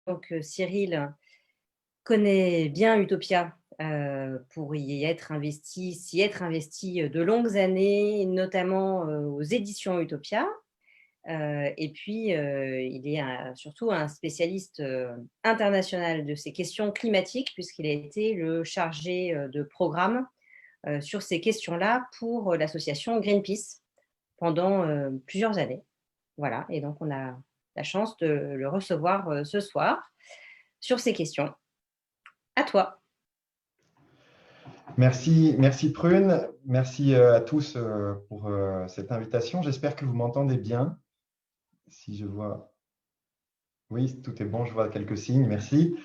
Donc, Cyril connaît bien Utopia, pour y être investi, s'y être investi, de longues années, notamment, aux éditions Utopia. Et puis, il est surtout un spécialiste, international de ces questions climatiques puisqu'il a été le chargé, de programme, sur ces questions-là pour, l'association Greenpeace pendant, plusieurs années. Voilà, et donc on a la chance de le recevoir, ce soir sur ces questions. À toi. Merci, merci Prune, merci à tous pour cette invitation. J'espère que vous m'entendez bien. Si je vois, oui, tout est bon, je vois quelques signes, merci.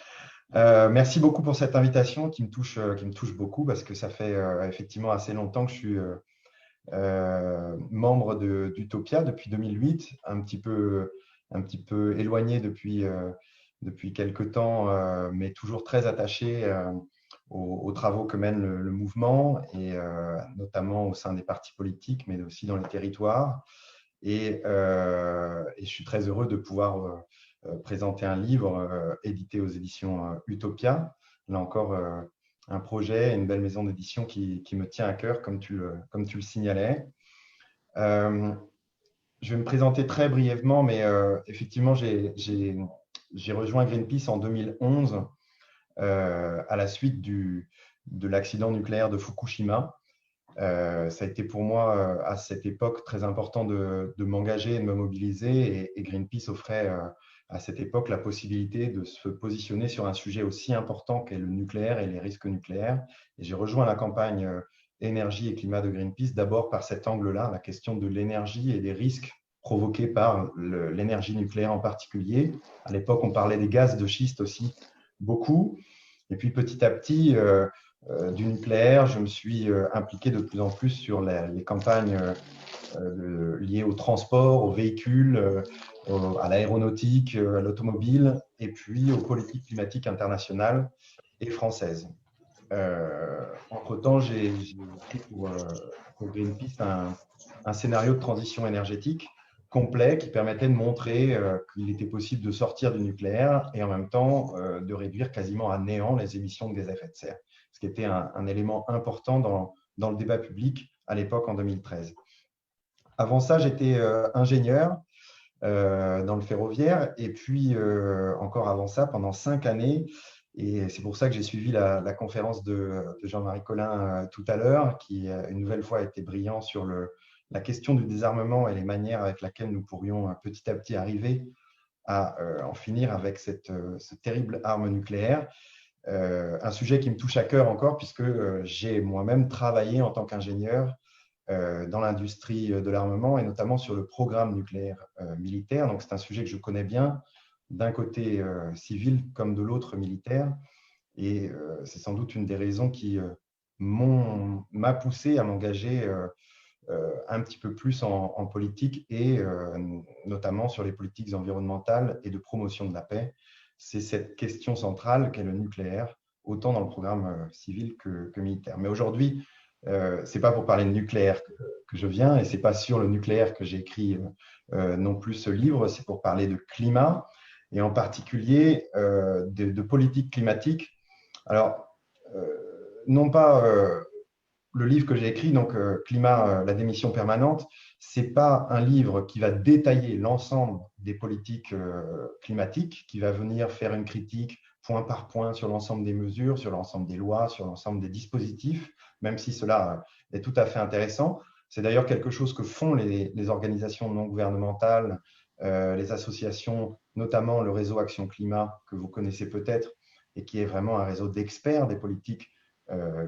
Merci beaucoup pour cette invitation qui me touche beaucoup parce que ça fait effectivement assez longtemps que je suis membre d'Utopia depuis 2008, un petit peu éloigné depuis quelques temps, mais toujours très attaché aux travaux que mène le mouvement, et notamment au sein des partis politiques, mais aussi dans les territoires. Et je suis très heureux de pouvoir présenter un livre édité aux éditions Utopia. Là encore, un projet, une belle maison d'édition qui me tient à cœur, comme tu le signalais. Euh, je vais me présenter très brièvement, mais effectivement, j'ai rejoint Greenpeace en 2011 à la suite de l'accident nucléaire de Fukushima. Ça a été pour moi, à cette époque, très important de m'engager et de me mobiliser. Et Greenpeace offrait à cette époque la possibilité de se positionner sur un sujet aussi important qu'est le nucléaire et les risques nucléaires. Et j'ai rejoint la campagne énergie et climat de Greenpeace d'abord par cet angle-là, la question de l'énergie et des risques provoqués par l'énergie nucléaire en particulier. À l'époque, on parlait des gaz de schiste aussi beaucoup. Et puis petit à petit, du nucléaire, je me suis impliqué de plus en plus sur les campagnes liées au transport, aux véhicules, à l'aéronautique, à l'automobile, et puis aux politiques climatiques internationales et françaises. Entre-temps, j'ai écrit pour Greenpeace un scénario de transition énergétique complet qui permettait de montrer qu'il était possible de sortir du nucléaire et en même temps de réduire quasiment à néant les émissions de gaz à effet de serre, ce qui était un élément important dans le débat public à l'époque en 2013. Avant ça, j'étais ingénieur dans le ferroviaire, et puis encore avant ça, pendant 5 années, et c'est pour ça que j'ai suivi la conférence de Jean-Marie Collin tout à l'heure, qui une nouvelle fois a été brillant sur la question du désarmement et les manières avec lesquelles nous pourrions petit à petit arriver à en finir avec cette terrible arme nucléaire. Un sujet qui me touche à cœur encore, puisque j'ai moi-même travaillé en tant qu'ingénieur dans l'industrie de l'armement et notamment sur le programme nucléaire militaire. Donc, c'est un sujet que je connais bien, d'un côté civil comme de l'autre militaire. Et c'est sans doute une des raisons qui m'a poussé à m'engager un petit peu plus en politique et notamment sur les politiques environnementales et de promotion de la paix. C'est cette question centrale qu'est le nucléaire, autant dans le programme civil que militaire. Mais aujourd'hui, ce n'est pas pour parler de nucléaire que je viens, et ce n'est pas sur le nucléaire que j'ai écrit non plus ce livre, c'est pour parler de climat, et en particulier de politique climatique. Alors, non pas le livre que j'ai écrit, donc Climat, la démission permanente, ce n'est pas un livre qui va détailler l'ensemble des politiques climatiques, qui va venir faire une critique point par point sur l'ensemble des mesures, sur l'ensemble des lois, sur l'ensemble des dispositifs, même si cela est tout à fait intéressant. C'est d'ailleurs quelque chose que font les organisations non gouvernementales, les associations, notamment le réseau Action Climat, que vous connaissez peut-être, et qui est vraiment un réseau d'experts des politiques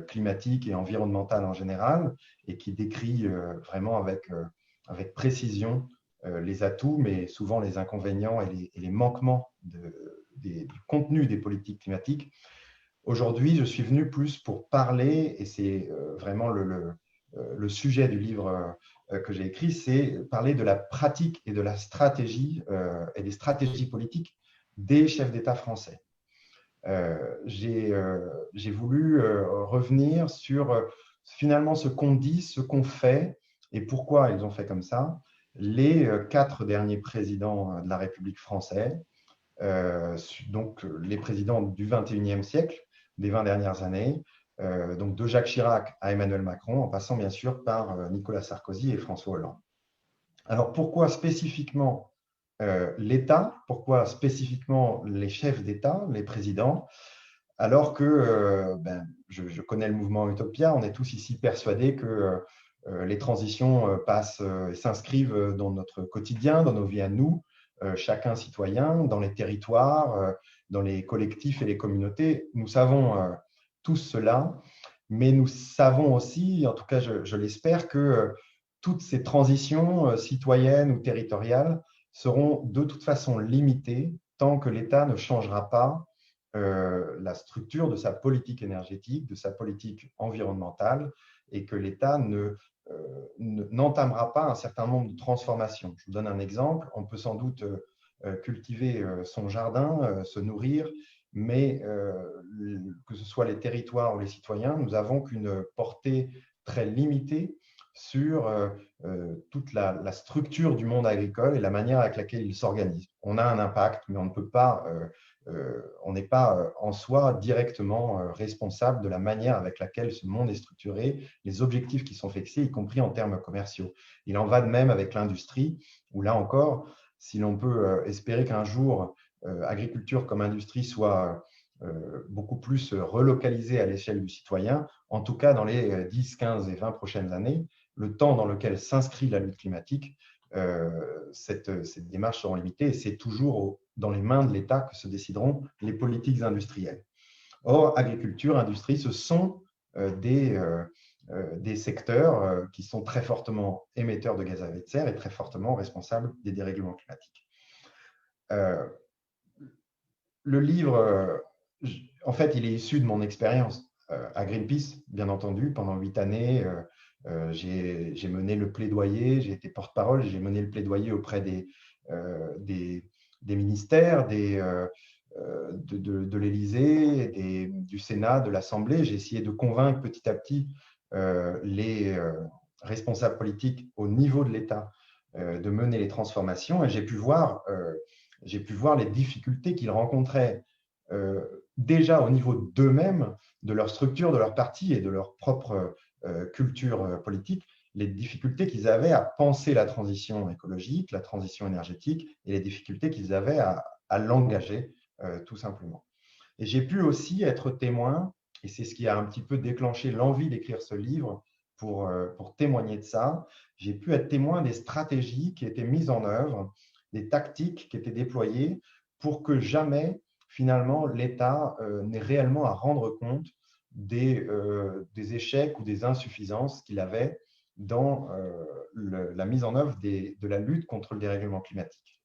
climatique et environnementale en général, et qui décrit vraiment avec précision les atouts, mais souvent les inconvénients et les manquements du contenu des politiques climatiques. Aujourd'hui, je suis venu plus pour parler, et c'est vraiment le sujet du livre que j'ai écrit, c'est parler de la pratique et de la stratégie et des stratégies politiques des chefs d'État français. J'ai voulu revenir sur finalement ce qu'on dit, ce qu'on fait et pourquoi ils ont fait comme ça, les 4 derniers présidents de la République française, donc les présidents du 21e siècle, des 20 dernières années, donc de Jacques Chirac à Emmanuel Macron, en passant bien sûr par Nicolas Sarkozy et François Hollande. Alors pourquoi spécifiquement l'État? Pourquoi spécifiquement les chefs d'État, les présidents? Alors que je connais le mouvement Utopia, on est tous ici persuadés que les transitions passent et s'inscrivent dans notre quotidien, dans nos vies à nous, chacun citoyen, dans les territoires, dans les collectifs et les communautés. Nous savons tous cela, mais nous savons aussi, en tout cas je l'espère, que toutes ces transitions citoyennes ou territoriales seront de toute façon limitées tant que l'État ne changera pas la structure de sa politique énergétique, de sa politique environnementale, et que l'État n'entamera pas un certain nombre de transformations. Je vous donne un exemple. On peut sans doute cultiver son jardin, se nourrir, mais que ce soit les territoires ou les citoyens, nous avons qu'une portée très limitée sur toute la structure du monde agricole et la manière avec laquelle il s'organise. On a un impact, mais on ne peut pas on n'est pas en soi directement responsable de la manière avec laquelle ce monde est structuré, les objectifs qui sont fixés, y compris en termes commerciaux. Il en va de même avec l'industrie, où là encore, si l'on peut espérer qu'un jour, agriculture comme industrie soit beaucoup plus relocalisée à l'échelle du citoyen, en tout cas dans les 10, 15 et 20 prochaines années, le temps dans lequel s'inscrit la lutte climatique, cette démarche seront limitées et c'est toujours dans les mains de l'État que se décideront les politiques industrielles. Or, agriculture, industrie, ce sont des secteurs qui sont très fortement émetteurs de gaz à effet de serre et très fortement responsables des dérèglements climatiques. Le livre, en fait, il est issu de mon expérience à Greenpeace, bien entendu, pendant 8 années. J'ai mené le plaidoyer, j'ai été porte-parole, j'ai mené le plaidoyer auprès des ministères, de l'Élysée, du Sénat, de l'Assemblée. J'ai essayé de convaincre petit à petit les responsables politiques au niveau de l'État de mener les transformations et j'ai pu voir les difficultés qu'ils rencontraient déjà au niveau d'eux-mêmes, de leur structure, de leur parti et de leur propre culture politique, les difficultés qu'ils avaient à penser la transition écologique, la transition énergétique et les difficultés qu'ils avaient à l'engager tout simplement. Et j'ai pu aussi être témoin, et c'est ce qui a un petit peu déclenché l'envie d'écrire ce livre pour témoigner de ça, j'ai pu être témoin des stratégies qui étaient mises en œuvre, des tactiques qui étaient déployées pour que jamais, finalement, l'État n'ait réellement à rendre compte des échecs ou des insuffisances qu'il avait dans la mise en œuvre de la lutte contre le dérèglement climatique.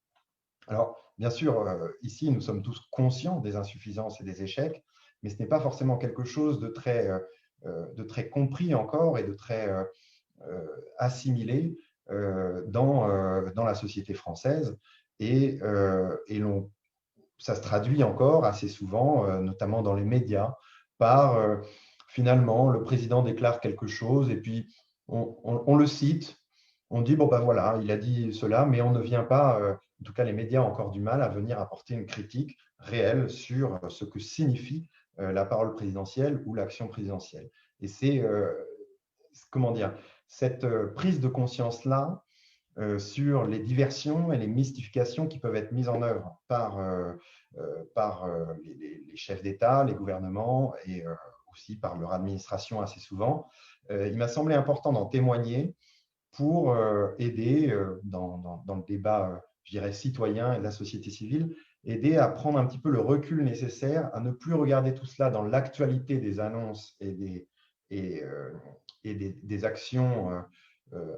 Alors, bien sûr, ici, nous sommes tous conscients des insuffisances et des échecs, mais ce n'est pas forcément quelque chose de très compris encore et de très assimilé dans la société française. Et ça se traduit encore assez souvent, notamment dans les médias, par finalement, le président déclare quelque chose et puis on le cite, on dit, bon ben voilà, il a dit cela, mais on ne vient pas, en tout cas les médias ont encore du mal à venir apporter une critique réelle sur ce que signifie la parole présidentielle ou l'action présidentielle. Et c'est, comment dire, cette prise de conscience-là sur les diversions et les mystifications qui peuvent être mises en œuvre par les chefs d'État, les gouvernements et aussi par leur administration assez souvent. Il m'a semblé important d'en témoigner pour aider dans le débat, je dirais, citoyen et de la société civile, aider à prendre un petit peu le recul nécessaire, à ne plus regarder tout cela dans l'actualité des annonces et des actions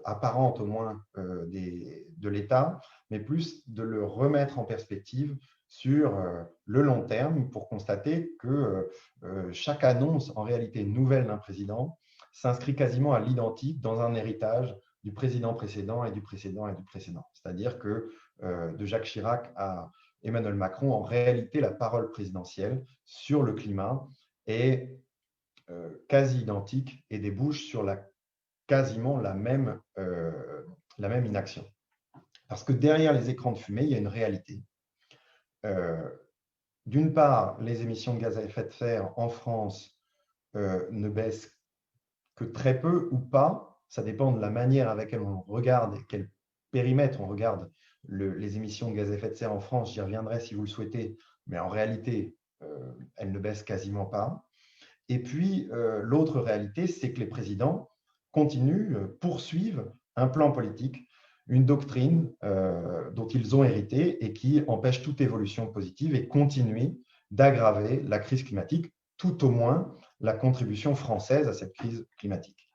apparentes au moins de l'État, mais plus de le remettre en perspective sur le long terme pour constater que chaque annonce, en réalité nouvelle d'un président, s'inscrit quasiment à l'identique dans un héritage du président précédent et du précédent et du précédent. C'est-à-dire que de Jacques Chirac à Emmanuel Macron, en réalité, la parole présidentielle sur le climat est quasi identique et débouche sur quasiment la même inaction. Parce que derrière les écrans de fumée, il y a une réalité. d'une part, les émissions de gaz à effet de serre en France ne baissent que très peu ou pas. Ça dépend de la manière avec laquelle on regarde et quel périmètre on regarde les émissions de gaz à effet de serre en France. J'y reviendrai si vous le souhaitez, mais en réalité, elles ne baissent quasiment pas. Et puis, l'autre réalité, c'est que les présidents continuent, poursuivent un plan politique, une doctrine dont ils ont hérité et qui empêche toute évolution positive et continue d'aggraver la crise climatique, tout au moins la contribution française à cette crise climatique.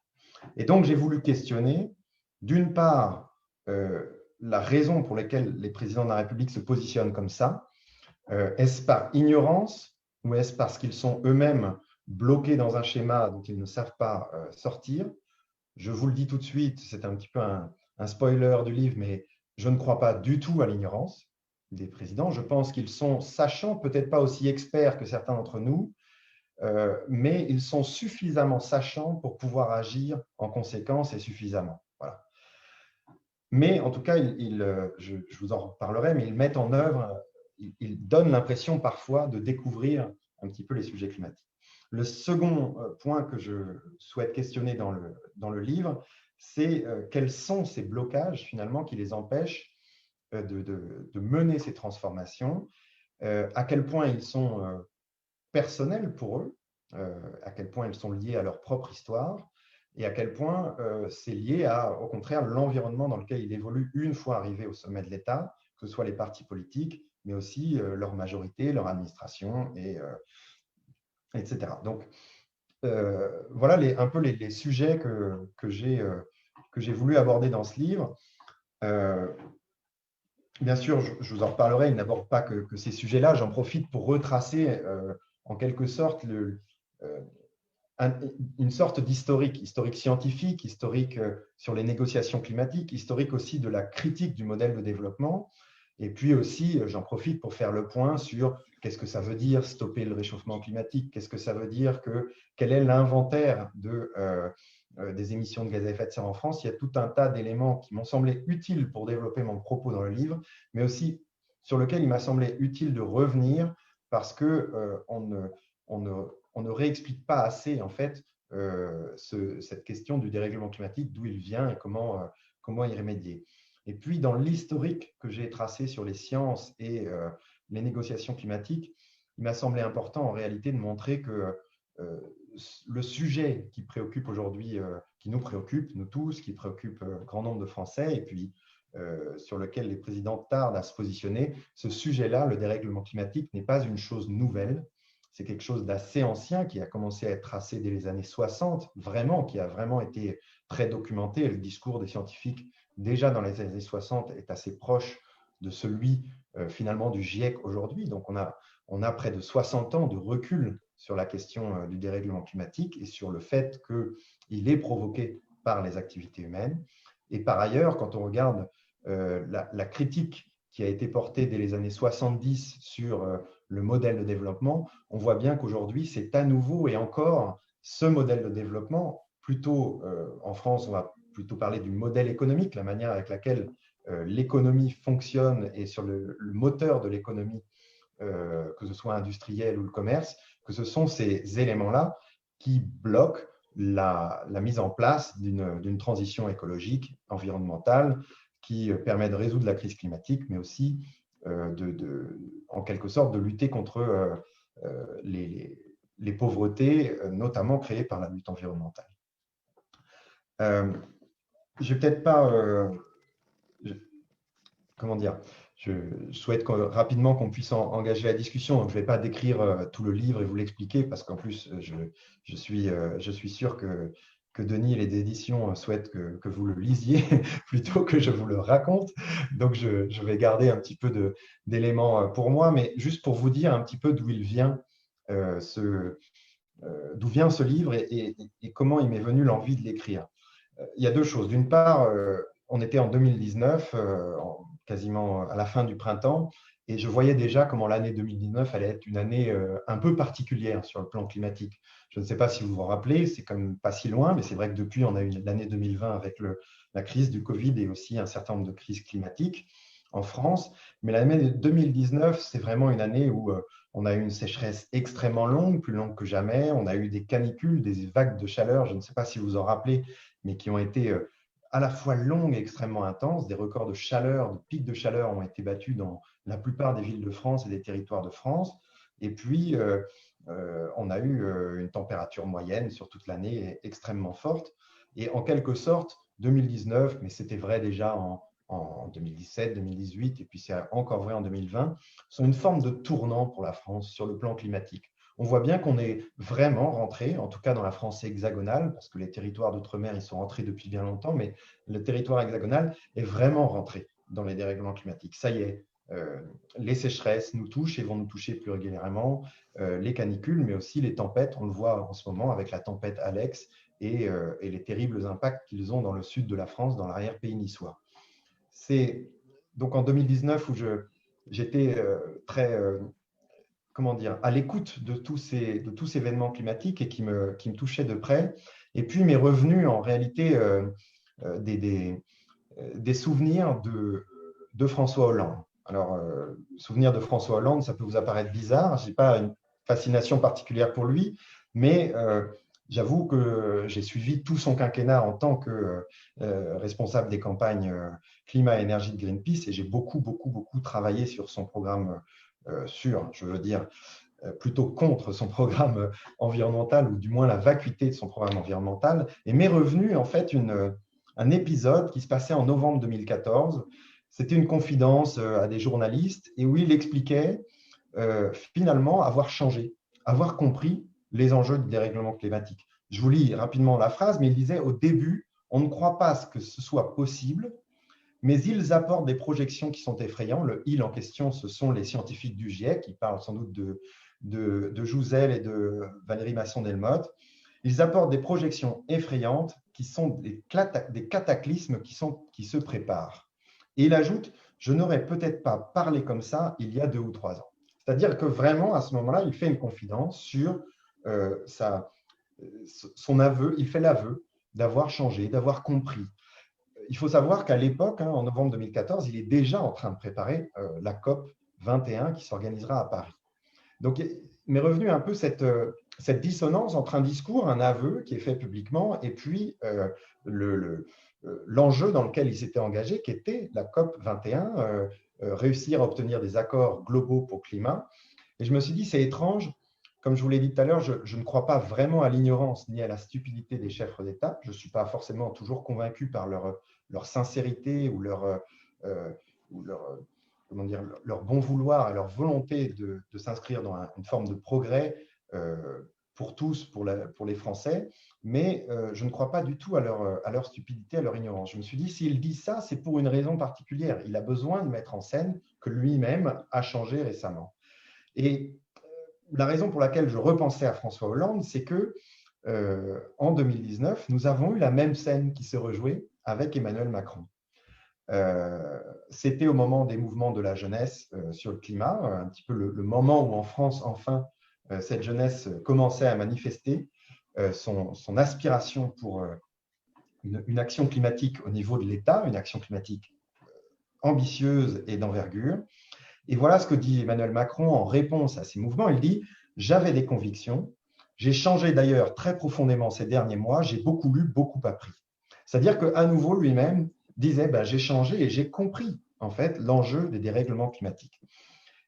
Et donc, j'ai voulu questionner, d'une part, la raison pour laquelle les présidents de la République se positionnent comme ça. Est-ce par ignorance ou est-ce parce qu'ils sont eux-mêmes bloqués dans un schéma dont ils ne savent pas sortir? Je vous le dis tout de suite, c'est un petit peu un spoiler du livre, mais je ne crois pas du tout à l'ignorance des présidents. Je pense qu'ils sont sachants, peut-être pas aussi experts que certains d'entre nous, mais ils sont suffisamment sachants pour pouvoir agir en conséquence et suffisamment. Voilà. Mais en tout cas, je vous en reparlerai, mais ils mettent en œuvre, ils donnent l'impression parfois de découvrir un petit peu les sujets climatiques. Le second point que je souhaite questionner dans le livre, c'est quels sont ces blocages finalement qui les empêchent de mener ces transformations, à quel point ils sont personnels pour eux, à quel point ils sont liés à leur propre histoire, et à quel point c'est lié à, au contraire, l'environnement dans lequel il évolue une fois arrivé au sommet de l'État, que ce soit les partis politiques, mais aussi leur majorité, leur administration, etc. Donc, voilà un peu les sujets que j'ai voulu aborder dans ce livre. Bien sûr, je vous en reparlerai, il n'aborde pas que ces sujets-là. J'en profite pour retracer en quelque sorte une sorte historique scientifique, historique sur les négociations climatiques, historique aussi de la critique du modèle de développement. Et puis aussi, j'en profite pour faire le point sur qu'est-ce que ça veut dire stopper le réchauffement climatique, qu'est-ce que ça veut dire quel est l'inventaire des émissions de gaz à effet de serre en France. Il y a tout un tas d'éléments qui m'ont semblé utiles pour développer mon propos dans le livre, mais aussi sur lequel il m'a semblé utile de revenir parce qu'on ne réexplique pas assez en fait cette question du dérèglement climatique, d'où il vient et comment y remédier. Et puis, dans l'historique que j'ai tracé sur les sciences et les négociations climatiques, il m'a semblé important en réalité de montrer que le sujet qui préoccupe aujourd'hui, qui nous préoccupe, nous tous, qui préoccupe un grand nombre de Français, et puis sur lequel les présidents tardent à se positionner, ce sujet-là, le dérèglement climatique, n'est pas une chose nouvelle. C'est quelque chose d'assez ancien qui a commencé à être tracé dès les années 60, vraiment, qui a vraiment été très documenté. Le discours des scientifiques, déjà dans les années 60, est assez proche de celui finalement du GIEC aujourd'hui. Donc, on a près de 60 ans de recul sur la question du dérèglement climatique et sur le fait qu'il est provoqué par les activités humaines. Et par ailleurs, quand on regarde la critique qui a été portée dès les années 70 sur le modèle de développement, on voit bien qu'aujourd'hui, c'est à nouveau et encore ce modèle de développement. Plutôt, en France, on va plutôt parler du modèle économique, la manière avec laquelle l'économie fonctionne et sur le moteur de l'économie, que ce soit industriel ou le commerce, que ce sont ces éléments-là qui bloquent la mise en place d'une transition écologique, environnementale, qui permet de résoudre la crise climatique, mais aussi en quelque sorte de lutter contre les pauvretés, notamment créées par la lutte environnementale. Je vais peut-être pas... comment dire, je souhaite rapidement qu'on puisse engager la discussion. Donc, je ne vais pas décrire tout le livre et vous l'expliquer parce qu'en plus, je suis sûr que Denis et les éditions souhaitent que vous le lisiez plutôt que je vous le raconte. Donc, je vais garder un petit peu d'éléments pour moi, mais juste pour vous dire un petit peu d'où il vient d'où vient ce livre et comment il m'est venu l'envie de l'écrire. Il y a deux choses. D'une part, on était en 2019, quasiment à la fin du printemps, et je voyais déjà comment l'année 2019 allait être une année un peu particulière sur le plan climatique. Je ne sais pas si vous vous rappelez, c'est quand même pas si loin, mais c'est vrai que depuis, on a eu l'année 2020 avec la crise du Covid et aussi un certain nombre de crises climatiques. en France. Mais l'année 2019, c'est vraiment une année où on a eu une sécheresse extrêmement longue, plus longue que jamais. On a eu des canicules, des vagues de chaleur, je ne sais pas si vous vous en rappelez, mais qui ont été à la fois longues et extrêmement intenses. Des records de chaleur, de pics de chaleur ont été battus dans la plupart des villes de France et des territoires de France. Et puis, on a eu une température moyenne sur toute l'année extrêmement forte. Et en quelque sorte, 2019, mais c'était vrai déjà en 2017, 2018, et puis c'est encore vrai en 2020, sont une forme de tournant pour la France sur le plan climatique. On voit bien qu'on est vraiment rentré, en tout cas dans la France hexagonale, parce que les territoires d'outre-mer, ils sont rentrés depuis bien longtemps, mais le territoire hexagonal est vraiment rentré dans les dérèglements climatiques. Ça y est, les sécheresses nous touchent et vont nous toucher plus régulièrement, les canicules, mais aussi les tempêtes. On le voit en ce moment avec la tempête Alex et les terribles impacts qu'ils ont dans le sud de la France, dans l'arrière-pays niçois. C'est donc en 2019 où j'étais très comment dire, à l'écoute de tous ces événements climatiques et qui me touchaient de près. Et puis m'est revenu en réalité des souvenirs de François Hollande. Alors, souvenir de François Hollande, ça peut vous apparaître bizarre. Je n'ai pas une fascination particulière pour lui, mais j'avoue que j'ai suivi tout son quinquennat en tant que responsable des campagnes climat et énergie de Greenpeace et j'ai beaucoup travaillé sur son programme, je veux dire, plutôt contre son programme environnemental ou du moins la vacuité de son programme environnemental. Et m'est revenu en fait un épisode qui se passait en novembre 2014. C'était une confidence à des journalistes et où il expliquait finalement avoir changé, avoir compris les enjeux du dérèglement climatique. Je vous lis rapidement la phrase, mais il disait au début, on ne croit pas que ce soit possible, mais ils apportent des projections qui sont effrayantes. Le « il » en question, ce sont les scientifiques du GIEC, qui parlent sans doute de Jouzel et de Valérie Masson-Delmotte. Ils apportent des projections effrayantes qui sont des cataclysmes qui se préparent. Et il ajoute, je n'aurais peut-être pas parlé comme ça il y a 2 ou 3 ans. C'est-à-dire que vraiment, à ce moment-là, il fait une confidence sur son aveu, il fait l'aveu d'avoir changé, d'avoir compris. Il faut savoir qu'à l'époque, en novembre 2014, il est déjà en train de préparer la COP 21 qui s'organisera à Paris. Donc, il m'est revenu un peu cette dissonance entre un discours, un aveu qui est fait publiquement, et puis l'enjeu dans lequel il s'était engagé, qui était la COP 21, réussir à obtenir des accords globaux pour le climat. Et je me suis dit, c'est étrange, comme je vous l'ai dit tout à l'heure, je ne crois pas vraiment à l'ignorance ni à la stupidité des chefs d'État. Je ne suis pas forcément toujours convaincu par leur sincérité ou comment dire, leur bon vouloir et leur volonté de s'inscrire dans une forme de progrès pour tous, pour les Français, mais je ne crois pas du tout à leur stupidité, à leur ignorance. Je me suis dit, s'il dit ça, c'est pour une raison particulière. Il a besoin de mettre en scène que lui-même a changé récemment. Et la raison pour laquelle je repensais à François Hollande, c'est que en 2019, nous avons eu la même scène qui se rejouait avec Emmanuel Macron. C'était au moment des mouvements de la jeunesse sur le climat, un petit peu le moment où en France, enfin, cette jeunesse commençait à manifester son aspiration pour une action climatique au niveau de l'État, une action climatique ambitieuse et d'envergure. Et voilà ce que dit Emmanuel Macron en réponse à ces mouvements. Il dit « J'avais des convictions, j'ai changé d'ailleurs très profondément ces derniers mois, j'ai beaucoup lu, beaucoup appris. » C'est-à-dire qu'à nouveau, lui-même disait « J'ai changé et j'ai compris en fait l'enjeu des dérèglements climatiques. »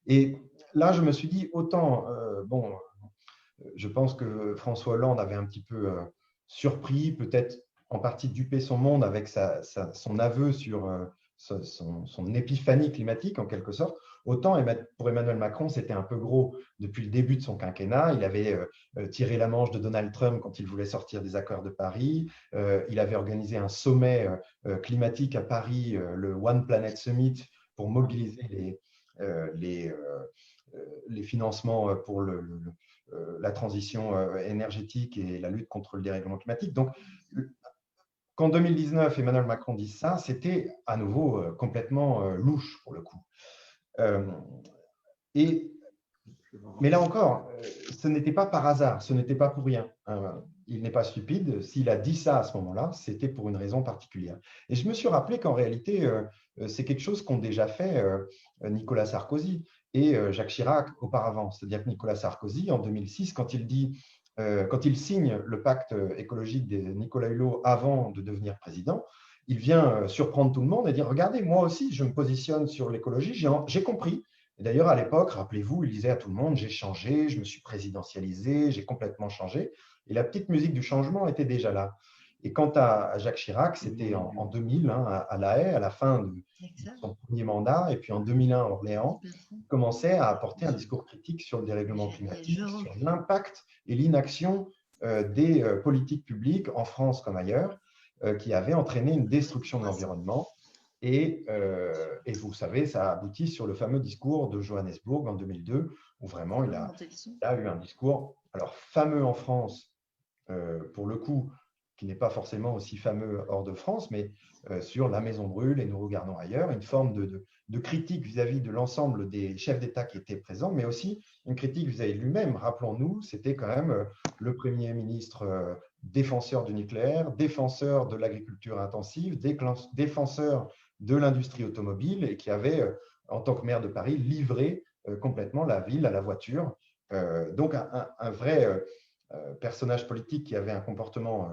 Et là, je me suis dit, autant, je pense que François Hollande avait un petit peu surpris, peut-être en partie dupé son monde avec son aveu sur son épiphanie climatique en quelque sorte. Autant pour Emmanuel Macron, c'était un peu gros depuis le début de son quinquennat. Il avait tiré la manche de Donald Trump quand il voulait sortir des accords de Paris. Il avait organisé un sommet climatique à Paris, le One Planet Summit, pour mobiliser les financements pour la transition énergétique et la lutte contre le dérèglement climatique. Donc, qu'en 2019, Emmanuel Macron dise ça, c'était à nouveau complètement louche pour le coup. Et Mais là encore, ce n'était pas par hasard, ce n'était pas pour rien. Il n'est pas stupide. S'il a dit ça à ce moment-là, c'était pour une raison particulière. Et je me suis rappelé qu'en réalité, c'est quelque chose qu'ont déjà fait Nicolas Sarkozy et Jacques Chirac auparavant. C'est-à-dire que Nicolas Sarkozy, en 2006, quand il signe le pacte écologique de Nicolas Hulot avant de devenir président, il vient surprendre tout le monde et dire, regardez, moi aussi, je me positionne sur l'écologie, j'ai compris. Et d'ailleurs, à l'époque, rappelez-vous, il disait à tout le monde, j'ai changé, je me suis présidentialisé, j'ai complètement changé. Et la petite musique du changement était déjà là. Et quant à Jacques Chirac, c'était en 2000, hein, à La Haye, à la fin de son premier mandat, et puis en 2001 à Orléans, il commençait à apporter un discours critique sur le dérèglement climatique, sur l'impact et l'inaction des politiques publiques en France comme ailleurs, qui avaient entraîné une destruction de l'environnement. Et vous savez, ça a abouti sur le fameux discours de Johannesburg en 2002, où vraiment il a eu un discours, alors fameux en France, pour le coup, qui n'est pas forcément aussi fameux hors de France, mais sur la maison brûle et nous regardons ailleurs, une forme de critique vis-à-vis de l'ensemble des chefs d'État qui étaient présents, mais aussi une critique vis-à-vis de lui-même. Rappelons-nous, c'était quand même le Premier ministre défenseur du nucléaire, défenseur de l'agriculture intensive, défenseur de l'industrie automobile et qui avait, en tant que maire de Paris, livré complètement la ville à la voiture. Donc un vrai personnage politique qui avait un comportement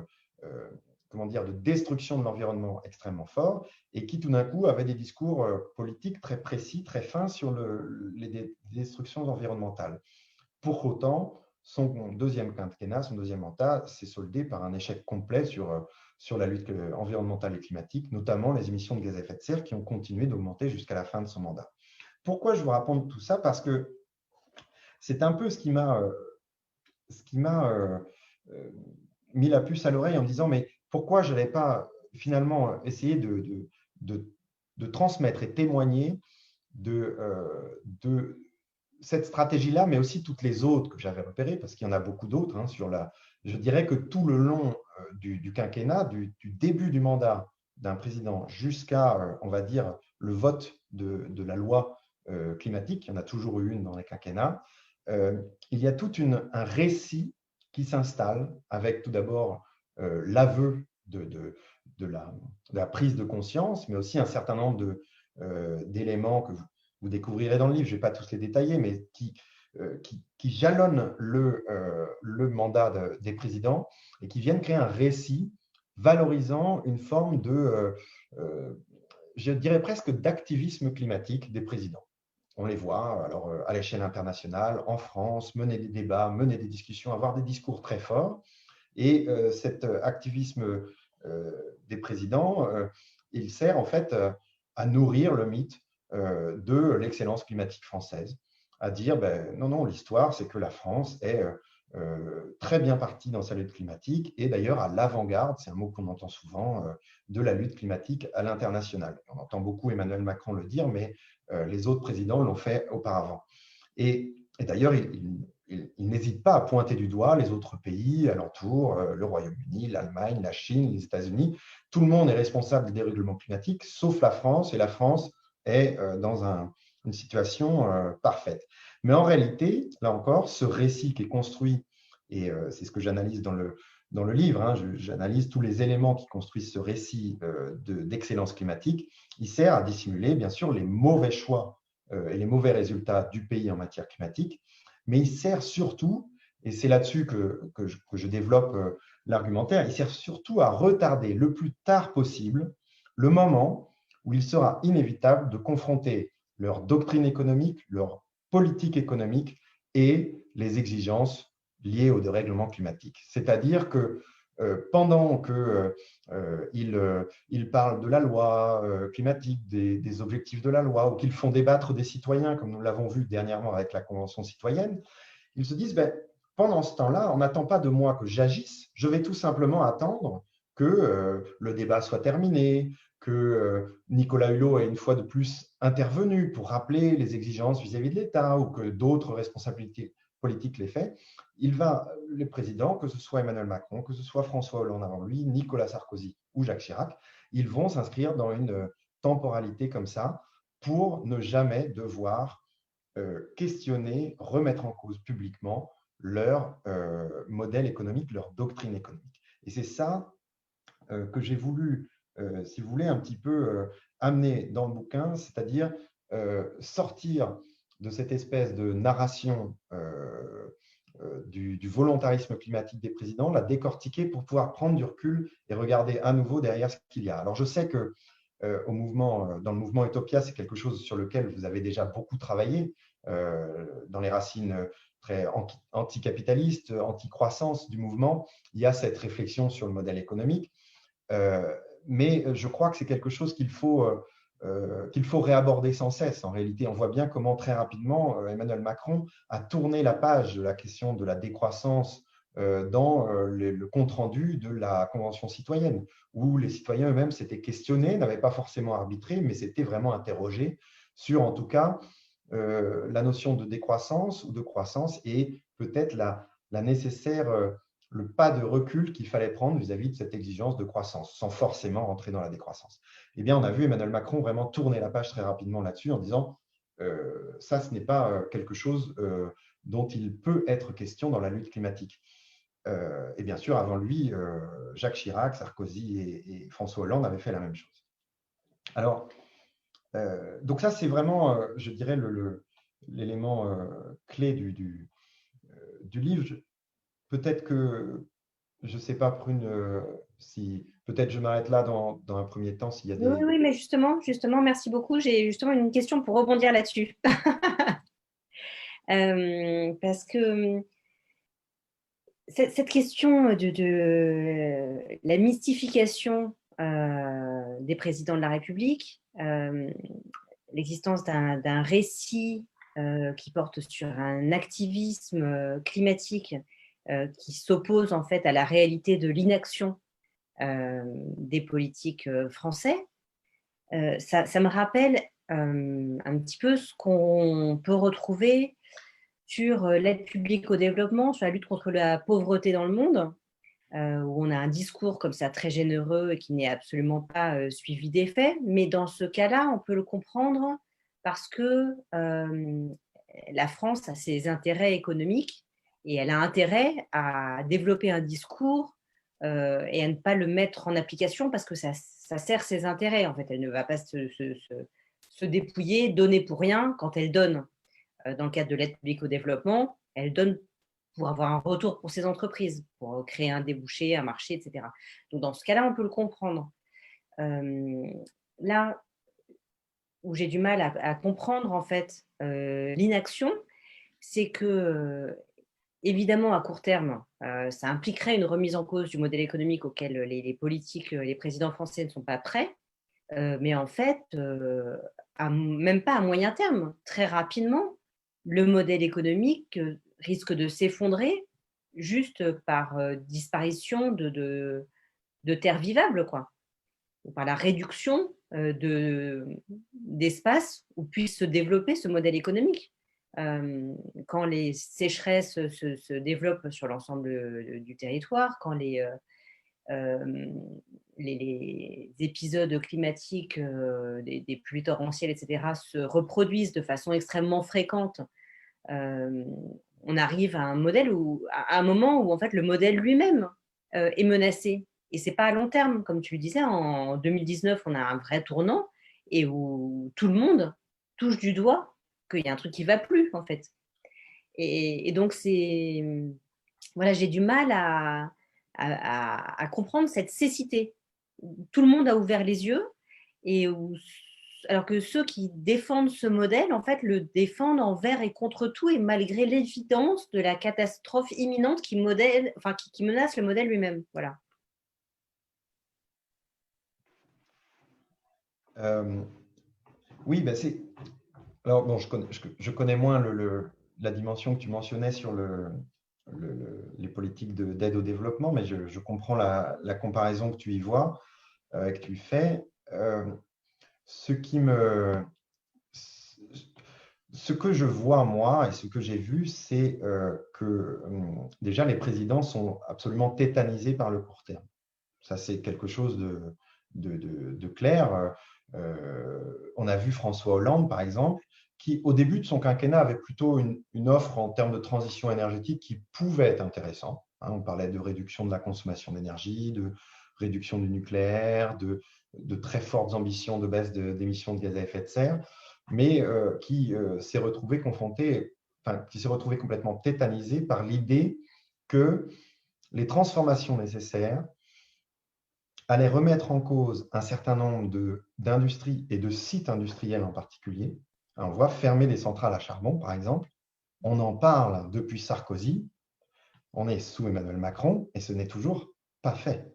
comment dire, de destruction de l'environnement extrêmement fort et qui tout d'un coup avait des discours politiques très précis, très fins sur les destructions environnementales. Pour autant, son deuxième quinquennat, son deuxième mandat, s'est soldé par un échec complet sur la lutte environnementale et climatique, notamment les émissions de gaz à effet de serre qui ont continué d'augmenter jusqu'à la fin de son mandat. Pourquoi je vous raconte tout ça? Parce que c'est un peu ce qui m'a mis la puce à l'oreille en me disant mais pourquoi je n'allais pas finalement essayer de transmettre et témoigner de cette stratégie-là, mais aussi toutes les autres que j'avais repérées, parce qu'il y en a beaucoup d'autres. Hein, je dirais que tout le long du quinquennat, du début du mandat d'un président jusqu'à, on va dire, le vote de la loi climatique, il y en a toujours eu une dans les quinquennats, il y a tout un récit qui s'installe avec tout d'abord l'aveu de la prise de conscience, mais aussi un certain nombre d'éléments que vous découvrirez dans le livre, je ne vais pas tous les détailler, mais qui jalonnent le mandat des présidents et qui viennent créer un récit valorisant une forme je dirais presque d'activisme climatique des présidents. On les voit alors, à l'échelle internationale, en France, mener des débats, mener des discussions, avoir des discours très forts. Et cet activisme des présidents, il sert en fait à nourrir le mythe de l'excellence climatique française, à dire ben, non, non, l'histoire, c'est que la France est très bien partie dans sa lutte climatique et d'ailleurs à l'avant-garde, c'est un mot qu'on entend souvent, de la lutte climatique à l'international. On entend beaucoup Emmanuel Macron le dire, mais les autres présidents l'ont fait auparavant. Et d'ailleurs, il n'hésite pas à pointer du doigt les autres pays alentours, le Royaume-Uni, l'Allemagne, la Chine, les États-Unis. Tout le monde est responsable des dérèglements climatiques, sauf la France, et la France est dans une situation parfaite. Mais en réalité, là encore, ce récit qui est construit, et c'est ce que j'analyse dans le livre, hein, j'analyse tous les éléments qui construisent ce récit d'excellence climatique, il sert à dissimuler, bien sûr, les mauvais choix et les mauvais résultats du pays en matière climatique, mais il sert surtout, et c'est là-dessus que je développe l'argumentaire, il sert surtout à retarder le plus tard possible le moment où il sera inévitable de confronter leur doctrine économique, leur politique économique et les exigences liées au dérèglement climatique. C'est-à-dire que pendant qu'ils parlent de la loi climatique, des objectifs de la loi, ou qu'ils font débattre des citoyens, comme nous l'avons vu dernièrement avec la Convention citoyenne, ils se disent, ben, pendant ce temps-là, on n'attend pas de moi que j'agisse, je vais tout simplement attendre que le débat soit terminé, que Nicolas Hulot ait une fois de plus intervenu pour rappeler les exigences vis-à-vis de l'État ou que d'autres responsabilités politiques l'aient fait. Les présidents, que ce soit Emmanuel Macron, que ce soit François Hollande avant lui, Nicolas Sarkozy ou Jacques Chirac, ils vont s'inscrire dans une temporalité comme ça pour ne jamais devoir questionner, remettre en cause publiquement leur modèle économique, leur doctrine économique. Et c'est ça que j'ai voulu, si vous voulez, un petit peu amener dans le bouquin, c'est-à-dire sortir de cette espèce de narration du volontarisme climatique des présidents, la décortiquer pour pouvoir prendre du recul et regarder à nouveau derrière ce qu'il y a. Alors, je sais que dans le mouvement Utopia, c'est quelque chose sur lequel vous avez déjà beaucoup travaillé, dans les racines très anticapitalistes, anti-croissance du mouvement. Il y a cette réflexion sur le modèle économique. Mais je crois que c'est quelque chose qu'il faut réaborder sans cesse. En réalité, on voit bien comment très rapidement Emmanuel Macron a tourné la page de la question de la décroissance dans le compte-rendu de la Convention citoyenne, où les citoyens eux-mêmes s'étaient questionnés, n'avaient pas forcément arbitré, mais s'étaient vraiment interrogés sur, en tout cas, la notion de décroissance ou de croissance et peut-être la nécessaire le pas de recul qu'il fallait prendre vis-à-vis de cette exigence de croissance, sans forcément rentrer dans la décroissance. Eh bien, on a vu Emmanuel Macron vraiment tourner la page très rapidement là-dessus en disant ça, ce n'est pas quelque chose dont il peut être question dans la lutte climatique. Et bien sûr, avant lui, Jacques Chirac, Sarkozy et François Hollande avaient fait la même chose. Alors, donc ça, c'est vraiment, je dirais, l'élément clé du livre. Peut-être que, je ne sais pas, Prune, si peut-être je m'arrête là dans un premier temps, s'il y a Oui, des… oui, mais justement, merci beaucoup. J'ai justement une question pour rebondir là-dessus. Parce que cette question de la mystification des présidents de la République, l'existence d'un récit qui porte sur un activisme climatique qui s'oppose en fait à la réalité de l'inaction des politiques français, ça me rappelle un petit peu ce qu'on peut retrouver sur l'aide publique au développement, sur la lutte contre la pauvreté dans le monde, où on a un discours comme ça très généreux et qui n'est absolument pas suivi des faits. Mais dans ce cas-là, on peut le comprendre parce que la France a ses intérêts économiques et elle a intérêt à développer un discours et à ne pas le mettre en application parce que ça sert ses intérêts. En fait, elle ne va pas se dépouiller, donner pour rien quand elle donne. Dans le cadre de l'aide publique au développement, elle donne pour avoir un retour pour ses entreprises, pour créer un débouché, un marché, etc. Donc, dans ce cas-là, on peut le comprendre. Là où j'ai du mal à comprendre, en fait, l'inaction, c'est que, évidemment, à court terme, ça impliquerait une remise en cause du modèle économique auquel les politiques, les présidents français ne sont pas prêts. Mais en fait, même pas à moyen terme, très rapidement, le modèle économique risque de s'effondrer juste par disparition de terres vivables, quoi, ou par la réduction d'espace où puisse se développer ce modèle économique. Quand les sécheresses se développent sur l'ensemble du territoire, quand les épisodes climatiques, des pluies torrentielles, etc., se reproduisent de façon extrêmement fréquente, on arrive à un modèle à un moment où en fait le modèle lui-même est menacé. Et c'est pas à long terme, comme tu le disais, en 2019, on a un vrai tournant et où tout le monde touche du doigt qu'il y a un truc qui va plus en fait. Et donc voilà, j'ai du mal à comprendre cette cécité. Tout le monde a ouvert les yeux, et alors que ceux qui défendent ce modèle, en fait, le défendent envers et contre tout, et malgré l'évidence de la catastrophe imminente qui menace le modèle lui-même. Voilà. Oui, ben c'est… Alors, bon, je connais moins la dimension que tu mentionnais sur les politiques d'aide au développement, mais je comprends la comparaison que tu y vois, que tu fais. Ce que je vois, moi, et ce que j'ai vu, c'est que déjà, les présidents sont absolument tétanisés par le court terme. Ça, c'est quelque chose de clair. On a vu François Hollande, par exemple, qui, au début de son quinquennat, avait plutôt une offre en termes de transition énergétique qui pouvait être intéressante. On parlait de réduction de la consommation d'énergie, de réduction du nucléaire, de très fortes ambitions de baisse d'émissions de gaz à effet de serre, mais qui s'est retrouvé confronté, qui s'est retrouvé complètement tétanisé par l'idée que les transformations nécessaires allaient remettre en cause un certain nombre d'industries et de sites industriels en particulier. On voit fermer des centrales à charbon, par exemple. On en parle depuis Sarkozy. On est sous Emmanuel Macron et ce n'est toujours pas fait.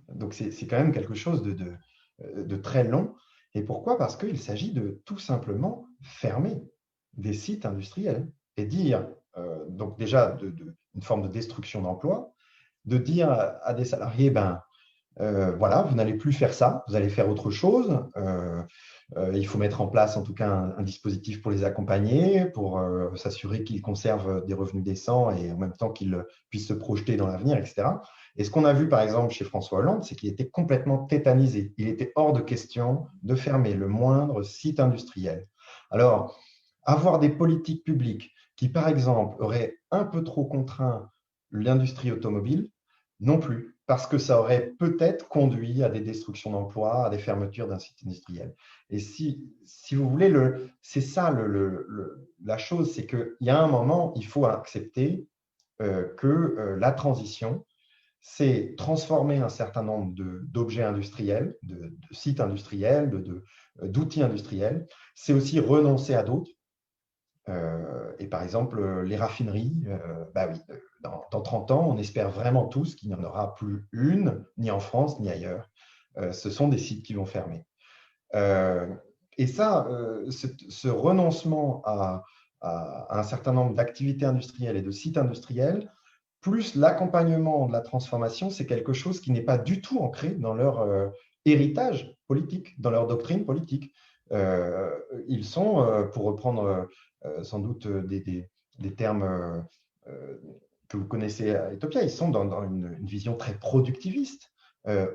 Donc, c'est quand même quelque chose de très long. Et pourquoi? Parce qu'il s'agit de tout simplement fermer des sites industriels et dire, donc déjà, une forme de destruction d'emplois, de dire à des salariés, voilà, vous n'allez plus faire ça, vous allez faire autre chose. Il faut mettre en place en tout cas un dispositif pour les accompagner, pour s'assurer qu'ils conservent des revenus décents et en même temps qu'ils puissent se projeter dans l'avenir, etc. Et ce qu'on a vu par exemple chez François Hollande, c'est qu'il était complètement tétanisé. Il était hors de question de fermer le moindre site industriel. Alors, avoir des politiques publiques qui, par exemple, auraient un peu trop contraint l'industrie automobile, non plus, parce que ça aurait peut-être conduit à des destructions d'emplois, à des fermetures d'un site industriel. Et si vous voulez, c'est ça la chose, c'est qu'il y a un moment, il faut accepter que la transition, c'est transformer un certain nombre d'objets industriels, de sites industriels, d'outils industriels. C'est aussi renoncer à d'autres. Et par exemple, les raffineries, oui, dans 30 ans, on espère vraiment tous qu'il n'y en aura plus une, ni en France, ni ailleurs. Ce sont des sites qui vont fermer. Et ça, ce renoncement à un certain nombre d'activités industrielles et de sites industriels, plus l'accompagnement de la transformation, c'est quelque chose qui n'est pas du tout ancré dans leur héritage politique, dans leur doctrine politique. Ils sont, pour reprendre sans doute des termes que vous connaissez à Utopia, ils sont dans une vision très productiviste.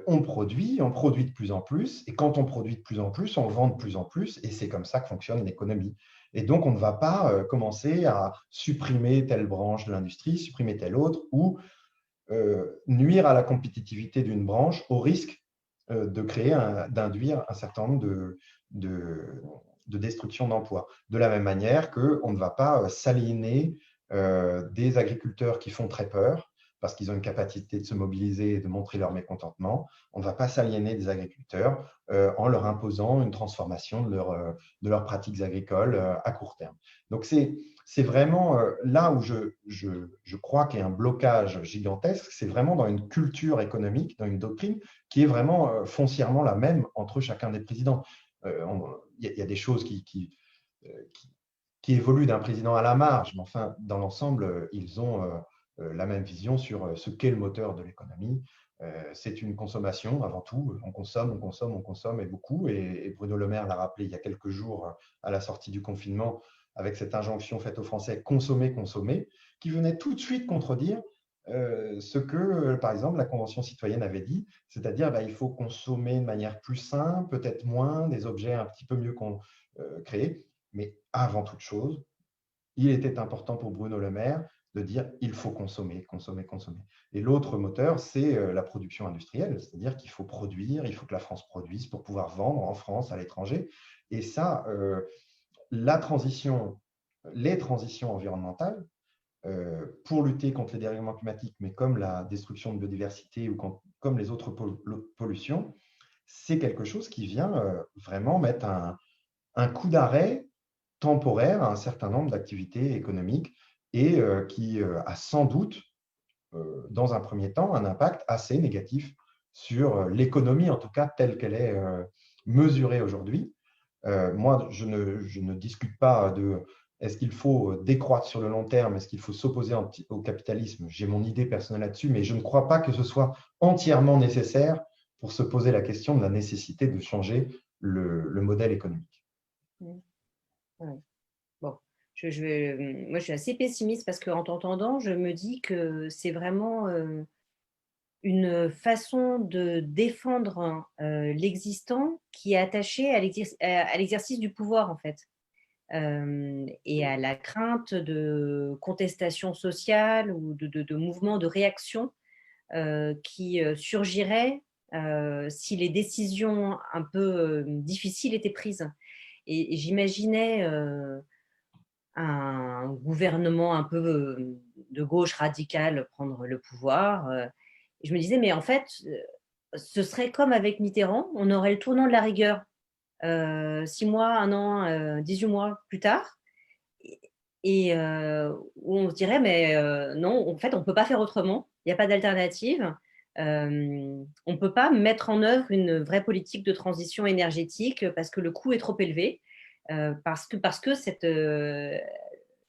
On produit de plus en plus, et quand on produit de plus en plus, on vend de plus en plus, et c'est comme ça que fonctionne l'économie. Et donc, on ne va pas commencer à supprimer telle branche de l'industrie, supprimer telle autre, ou nuire à la compétitivité d'une branche au risque d'induire un certain nombre de destruction d'emplois. De la même manière qu'on ne va pas s'aliéner des agriculteurs qui font très peur, parce qu'ils ont une capacité de se mobiliser et de montrer leur mécontentement. On ne va pas s'aliéner des agriculteurs en leur imposant une transformation de leurs pratiques agricoles à court terme. Donc, c'est vraiment là où je crois qu'il y a un blocage gigantesque, c'est vraiment dans une culture économique, dans une doctrine qui est vraiment foncièrement la même entre chacun des présidents. Il y a des choses qui évoluent d'un président à la marge, mais enfin, dans l'ensemble, ils ont la même vision sur ce qu'est le moteur de l'économie. C'est une consommation avant tout. On consomme, on consomme, on consomme et beaucoup. Et Bruno Le Maire l'a rappelé il y a quelques jours à la sortie du confinement avec cette injonction faite aux Français consommer, consommer, qui venait tout de suite contredire ce que, par exemple, la Convention citoyenne avait dit, c'est-à-dire il faut consommer de manière plus simple, peut-être moins, des objets un petit peu mieux créés. Mais avant toute chose, il était important pour Bruno Le Maire de dire il faut consommer, consommer, consommer. Et l'autre moteur, c'est la production industrielle, c'est-à-dire qu'il faut produire, il faut que la France produise pour pouvoir vendre en France, à l'étranger. Et ça, les transitions environnementales, pour lutter contre les dérèglements climatiques, mais comme la destruction de biodiversité ou comme les autres pollutions, c'est quelque chose qui vient vraiment mettre un coup d'arrêt temporaire à un certain nombre d'activités économiques et qui a sans doute, dans un premier temps, un impact assez négatif sur l'économie, en tout cas telle qu'elle est mesurée aujourd'hui. Moi, je ne discute pas de est-ce qu'il faut décroître sur le long terme, est-ce qu'il faut s'opposer au capitalisme. J'ai mon idée personnelle là-dessus, mais je ne crois pas que ce soit entièrement nécessaire pour se poser la question de la nécessité de changer le modèle économique. Ouais. Bon, moi, je suis assez pessimiste parce qu'en t'entendant, je me dis que c'est vraiment une façon de défendre l'existant qui est attachée à l'exercice du pouvoir, en fait. et à la crainte de contestation sociale ou de mouvements de réaction qui surgiraient si les décisions un peu difficiles étaient prises. Et j'imaginais un gouvernement un peu de gauche radicale prendre le pouvoir. Et je me disais, mais en fait, ce serait comme avec Mitterrand, on aurait le tournant de la rigueur 6 mois, 1 an, 18 mois plus tard. Et, où on se dirait, mais non, en fait, on ne peut pas faire autrement, il n'y a pas d'alternative. On ne peut pas mettre en œuvre une vraie politique de transition énergétique parce que le coût est trop élevé, parce que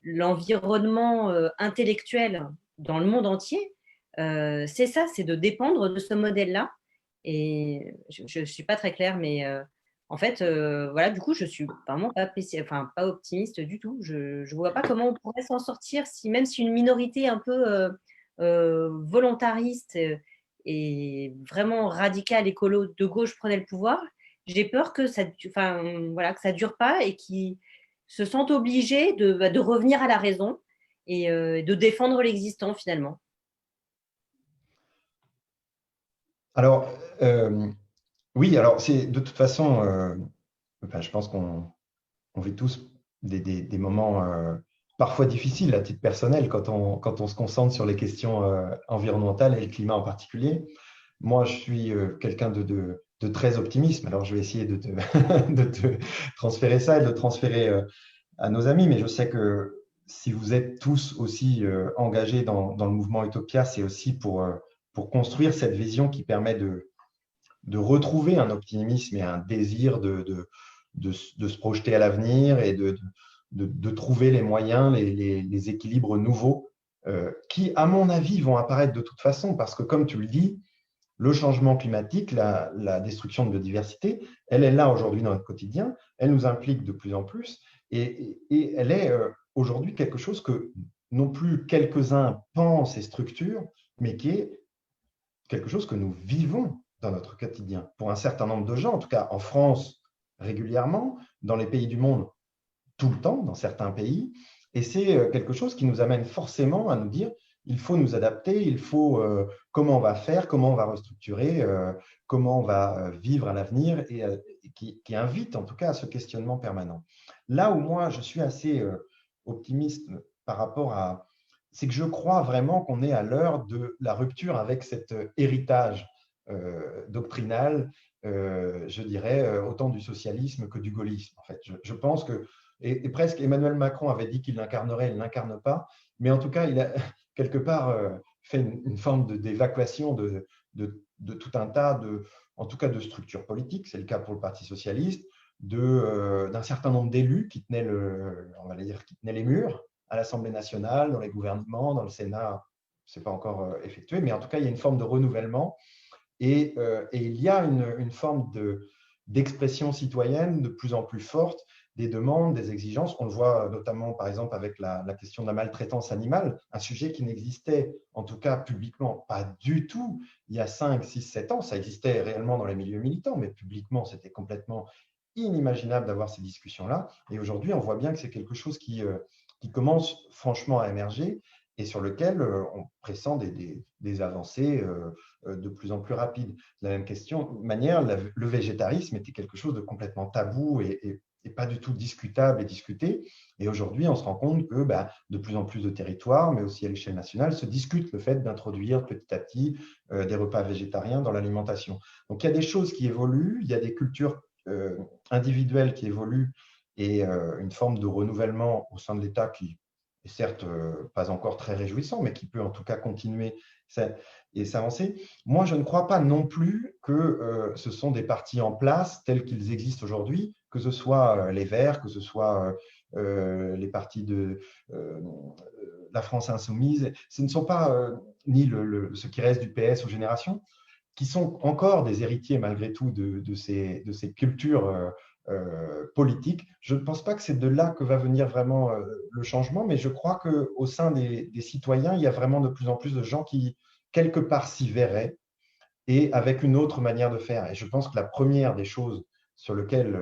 l'environnement intellectuel dans le monde entier, c'est ça, c'est de dépendre de ce modèle-là. Et je ne suis pas très claire, mais en fait, voilà, du coup, je suis vraiment enfin, pas optimiste du tout. Je ne vois pas comment on pourrait s'en sortir, même si une minorité un peu volontariste et vraiment radicale, écolo, de gauche prenait le pouvoir. J'ai peur que ça, enfin, voilà, que ça dure pas et qu'ils se sentent obligés de revenir à la raison et de défendre l'existant finalement. Alors, oui, alors c'est de toute façon, enfin, je pense qu'on vit tous des moments parfois difficiles à titre personnel quand on se concentre sur les questions environnementales et le climat en particulier. Moi, je suis quelqu'un de très optimiste. Alors, je vais essayer de te, de te transférer ça et de le transférer à nos amis, mais je sais que si vous êtes tous aussi engagés dans le mouvement Utopia, c'est aussi pour construire cette vision qui permet de retrouver un optimisme et un désir de se projeter à l'avenir et de trouver les moyens, les équilibres nouveaux qui, à mon avis, vont apparaître de toute façon, parce que comme tu le dis, le changement climatique, la destruction de biodiversité, elle est là aujourd'hui dans notre quotidien, elle nous implique de plus en plus et elle est aujourd'hui quelque chose que non plus quelques-uns pensent et structurent, mais qui est quelque chose que nous vivons dans notre quotidien. Pour un certain nombre de gens, en tout cas en France régulièrement, dans les pays du monde tout le temps, dans certains pays, et c'est quelque chose qui nous amène forcément à nous dire il faut nous adapter, il faut comment on va faire, comment on va restructurer, comment on va vivre à l'avenir, et qui invite en tout cas à ce questionnement permanent. Là où moi je suis assez optimiste par rapport à, c'est que je crois vraiment qu'on est à l'heure de la rupture avec cet héritage doctrinal, je dirais, autant du socialisme que du gaullisme. En fait, je pense que et presque Emmanuel Macron avait dit qu'il l'incarnerait, il ne l'incarne pas, mais en tout cas, il a quelque part fait une forme d'évacuation de tout un tas en tout cas de structures politiques, c'est le cas pour le Parti socialiste, d'un certain nombre d'élus qui tenaient on va dire, qui tenaient les murs à l'Assemblée nationale, dans les gouvernements, dans le Sénat, ce n'est pas encore effectué, mais en tout cas, il y a une forme de renouvellement et il y a une forme d'expression citoyenne de plus en plus forte des demandes, des exigences. On le voit notamment, par exemple, avec la question de la maltraitance animale, un sujet qui n'existait, en tout cas publiquement, pas du tout il y a 5, 6, 7 ans. Ça existait réellement dans les milieux militants, mais publiquement, c'était complètement inimaginable d'avoir ces discussions-là. Et aujourd'hui, on voit bien que c'est quelque chose qui commence franchement à émerger et sur lequel on pressent des avancées de plus en plus rapides. De la même manière, le végétarisme était quelque chose de complètement tabou et pas du tout discutable et discuté. Et aujourd'hui, on se rend compte que de plus en plus de territoires, mais aussi à l'échelle nationale, se discutent le fait d'introduire petit à petit des repas végétariens dans l'alimentation. Donc, il y a des choses qui évoluent, il y a des cultures individuelles qui évoluent et une forme de renouvellement au sein de l'État qui est certes pas encore très réjouissant, mais qui peut en tout cas continuer et s'avancer. Moi, je ne crois pas non plus que ce sont des partis en place tels qu'ils existent aujourd'hui, que ce soit les Verts, que ce soit les partis de la France insoumise. Ce ne sont pas ni ce qui reste du PS aux générations, qui sont encore des héritiers malgré tout de ces cultures politiques. Je ne pense pas que c'est de là que va venir vraiment le changement, mais je crois qu'au sein des citoyens, il y a vraiment de plus en plus de gens qui, quelque part, s'y verraient et avec une autre manière de faire. Et je pense que la première des choses sur lesquelles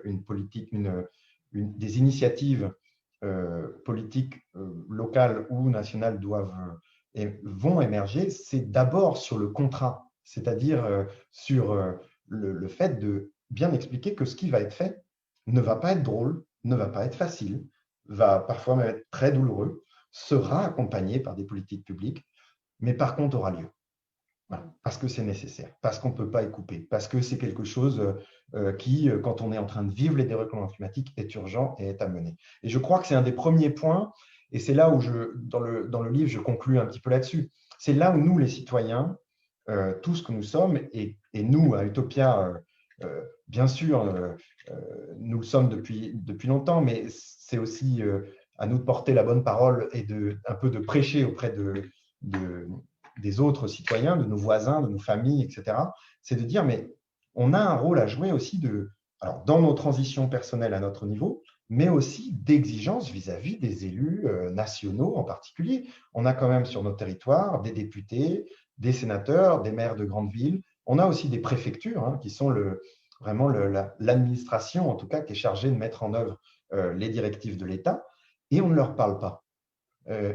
une politique, des initiatives politiques locales ou nationales vont émerger, c'est d'abord sur le contrat, c'est-à-dire sur le fait de bien expliquer que ce qui va être fait ne va pas être drôle, ne va pas être facile, va parfois même être très douloureux, sera accompagné par des politiques publiques, mais par contre aura lieu. Voilà. Parce que c'est nécessaire, parce qu'on ne peut pas y couper, parce que c'est quelque chose qui, quand on est en train de vivre les dérèglements climatiques, est urgent et est à mener. Et je crois que c'est un des premiers points, et c'est là où, dans le livre, je conclue un petit peu là-dessus. C'est là où nous, les citoyens, tout ce que nous sommes, et nous, à Utopia, bien sûr, nous le sommes depuis longtemps, mais c'est aussi à nous de porter la bonne parole et un peu de prêcher auprès des autres citoyens, de nos voisins, de nos familles, etc. C'est de dire, mais on a un rôle à jouer aussi alors, dans nos transitions personnelles à notre niveau, mais aussi d'exigence vis-à-vis des élus nationaux en particulier. On a quand même sur notre territoire des députés, des sénateurs, des maires de grandes villes. On a aussi des préfectures hein, qui sont vraiment l'administration, en tout cas, qui est chargée de mettre en œuvre les directives de l'État, et on ne leur parle pas.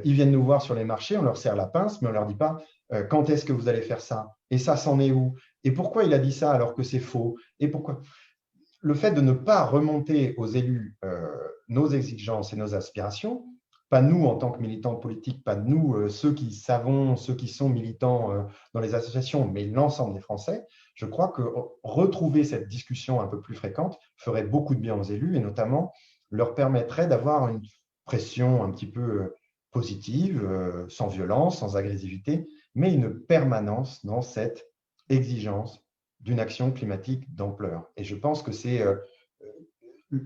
Ils viennent nous voir sur les marchés, on leur serre la pince, mais on ne leur dit pas quand est-ce que vous allez faire ça, et ça c'en est où, et pourquoi il a dit ça alors que c'est faux, et pourquoi. Le fait de ne pas remonter aux élus nos exigences et nos aspirations, pas nous en tant que militants politiques, pas nous ceux qui savons, ceux qui sont militants dans les associations, mais l'ensemble des Français, je crois que retrouver cette discussion un peu plus fréquente ferait beaucoup de bien aux élus et notamment leur permettrait d'avoir une pression un petit peu positive, sans violence, sans agressivité, mais une permanence dans cette exigence d'une action climatique d'ampleur. Et je pense que c'est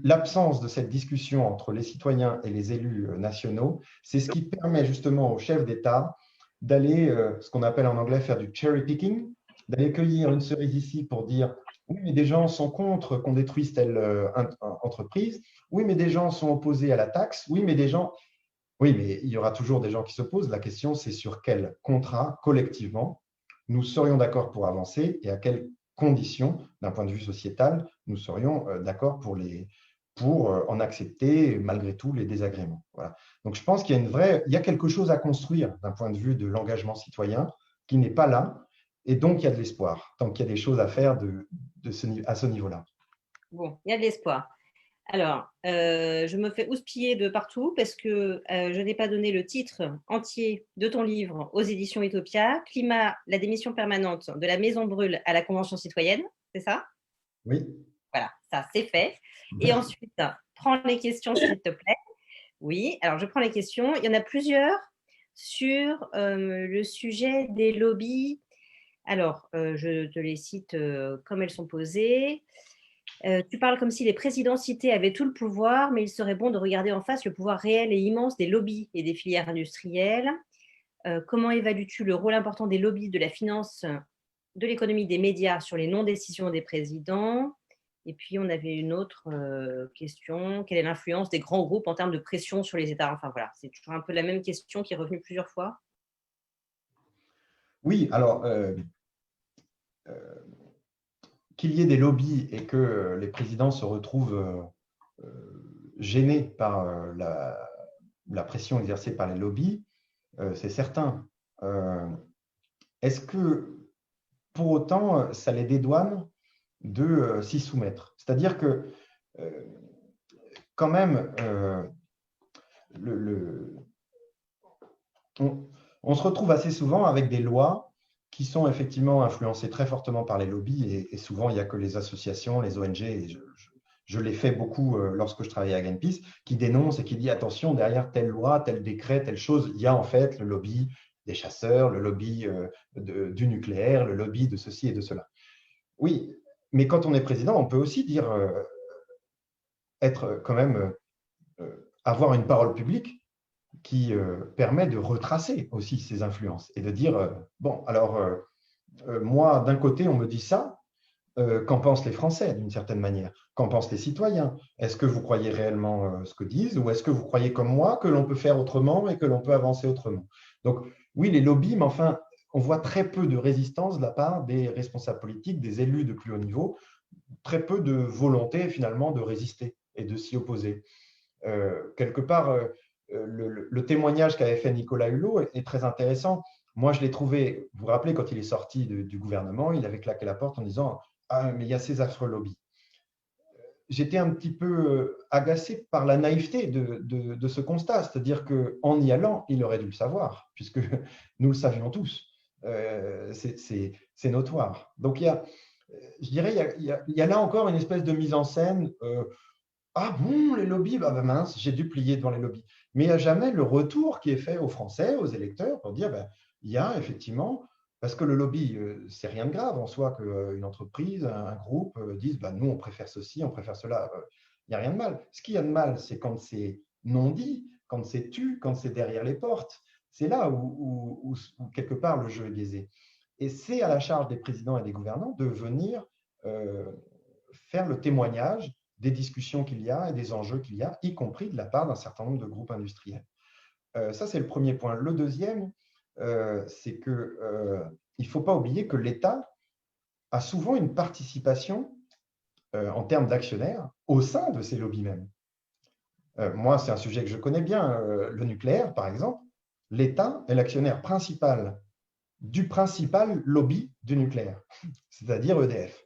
l'absence de cette discussion entre les citoyens et les élus nationaux, c'est ce qui permet justement aux chefs d'État d'aller, ce qu'on appelle en anglais, faire du cherry picking, d'aller cueillir une cerise ici pour dire oui, mais des gens sont contre qu'on détruise telle entreprise, oui, mais des gens sont opposés à la taxe, oui, mais des gens… Oui, mais il y aura toujours des gens qui s'opposent. La question, c'est sur quel contrat, collectivement, nous serions d'accord pour avancer et à quelles conditions, d'un point de vue sociétal, nous serions d'accord pour en accepter malgré tout les désagréments. Voilà. Donc, je pense qu'il y a il y a quelque chose à construire d'un point de vue de l'engagement citoyen qui n'est pas là. Et donc, il y a de l'espoir, tant qu'il y a des choses à faire à ce niveau-là. Bon, il y a de l'espoir. Alors, je me fais houspiller de partout parce que je n'ai pas donné le titre entier de ton livre aux éditions Utopia, Climat, la démission permanente de la Maison Brûle à la Convention citoyenne, c'est ça? Oui. Voilà, ça c'est fait. Et ensuite, prends les questions s'il te plaît. Oui, alors je prends les questions. Il y en a plusieurs sur le sujet des lobbies. Alors, je te les cite comme elles sont posées. Tu parles comme si les présidents cités avaient tout le pouvoir, mais il serait bon de regarder en face le pouvoir réel et immense des lobbies et des filières industrielles. Comment évalues-tu le rôle important des lobbies, de la finance, de l'économie, des médias sur les non-décisions des présidents? Et puis, on avait une autre question. Quelle est l'influence des grands groupes en termes de pression sur les États? Enfin, voilà, c'est toujours un peu la même question qui est revenue plusieurs fois. Oui, alors… qu'il y ait des lobbies et que les présidents se retrouvent gênés par la pression exercée par les lobbies, c'est certain. Est-ce que, pour autant, ça les dédouane de s'y soumettre? C'est-à-dire que, quand même, on se retrouve assez souvent avec des lois qui sont effectivement influencées très fortement par les lobbies et souvent, il n'y a que les associations, les ONG, et je l'ai fait beaucoup lorsque je travaillais à Greenpeace, qui dénoncent et qui disent attention, derrière telle loi, tel décret, telle chose, il y a en fait le lobby des chasseurs, le lobby du nucléaire, le lobby de ceci et de cela. Oui, mais quand on est président, on peut aussi dire être quand même avoir une parole publique qui permet de retracer aussi ces influences et de dire bon, alors moi, d'un côté, on me dit ça, qu'en pensent les Français d'une certaine manière? Qu'en pensent les citoyens? Est-ce que vous croyez réellement ce que disent ou est-ce que vous croyez comme moi que l'on peut faire autrement et que l'on peut avancer autrement? Donc, oui, les lobbies, mais enfin, on voit très peu de résistance de la part des responsables politiques, des élus de plus haut niveau, très peu de volonté finalement de résister. et de s'y opposer. Quelque part, le témoignage qu'avait fait Nicolas Hulot est très intéressant. Moi, je l'ai trouvé, vous vous rappelez, quand il est sorti du gouvernement, il avait claqué la porte en disant « Ah, mais il y a ces affreux lobbies ». J'étais un petit peu agacé par la naïveté de ce constat, c'est-à-dire qu'en y allant, il aurait dû le savoir, puisque nous le savions tous. C'est notoire. Donc, je dirais, il y a là encore une espèce de mise en scène. Ah bon, les lobbies, bah mince, j'ai dû plier devant les lobbies. Mais il n'y a jamais le retour qui est fait aux Français, aux électeurs, pour dire, il y a effectivement, parce que le lobby, c'est rien de grave en soi qu'une entreprise, un groupe dise, nous, on préfère ceci, on préfère cela. Il n'y a rien de mal. Ce qu'il y a de mal, c'est quand c'est non dit, quand c'est tu, quand c'est derrière les portes. C'est là où, quelque part, le jeu est biaisé. Et c'est à la charge des présidents et des gouvernants de venir faire le témoignage des discussions qu'il y a et des enjeux qu'il y a, y compris de la part d'un certain nombre de groupes industriels. Ça, c'est le premier point. Le deuxième, c'est qu'il ne faut pas oublier que l'État a souvent une participation en termes d'actionnaires au sein de ces lobbies même. Moi, c'est un sujet que je connais bien, le nucléaire, par exemple. L'État est l'actionnaire principal du principal lobby du nucléaire, c'est-à-dire EDF.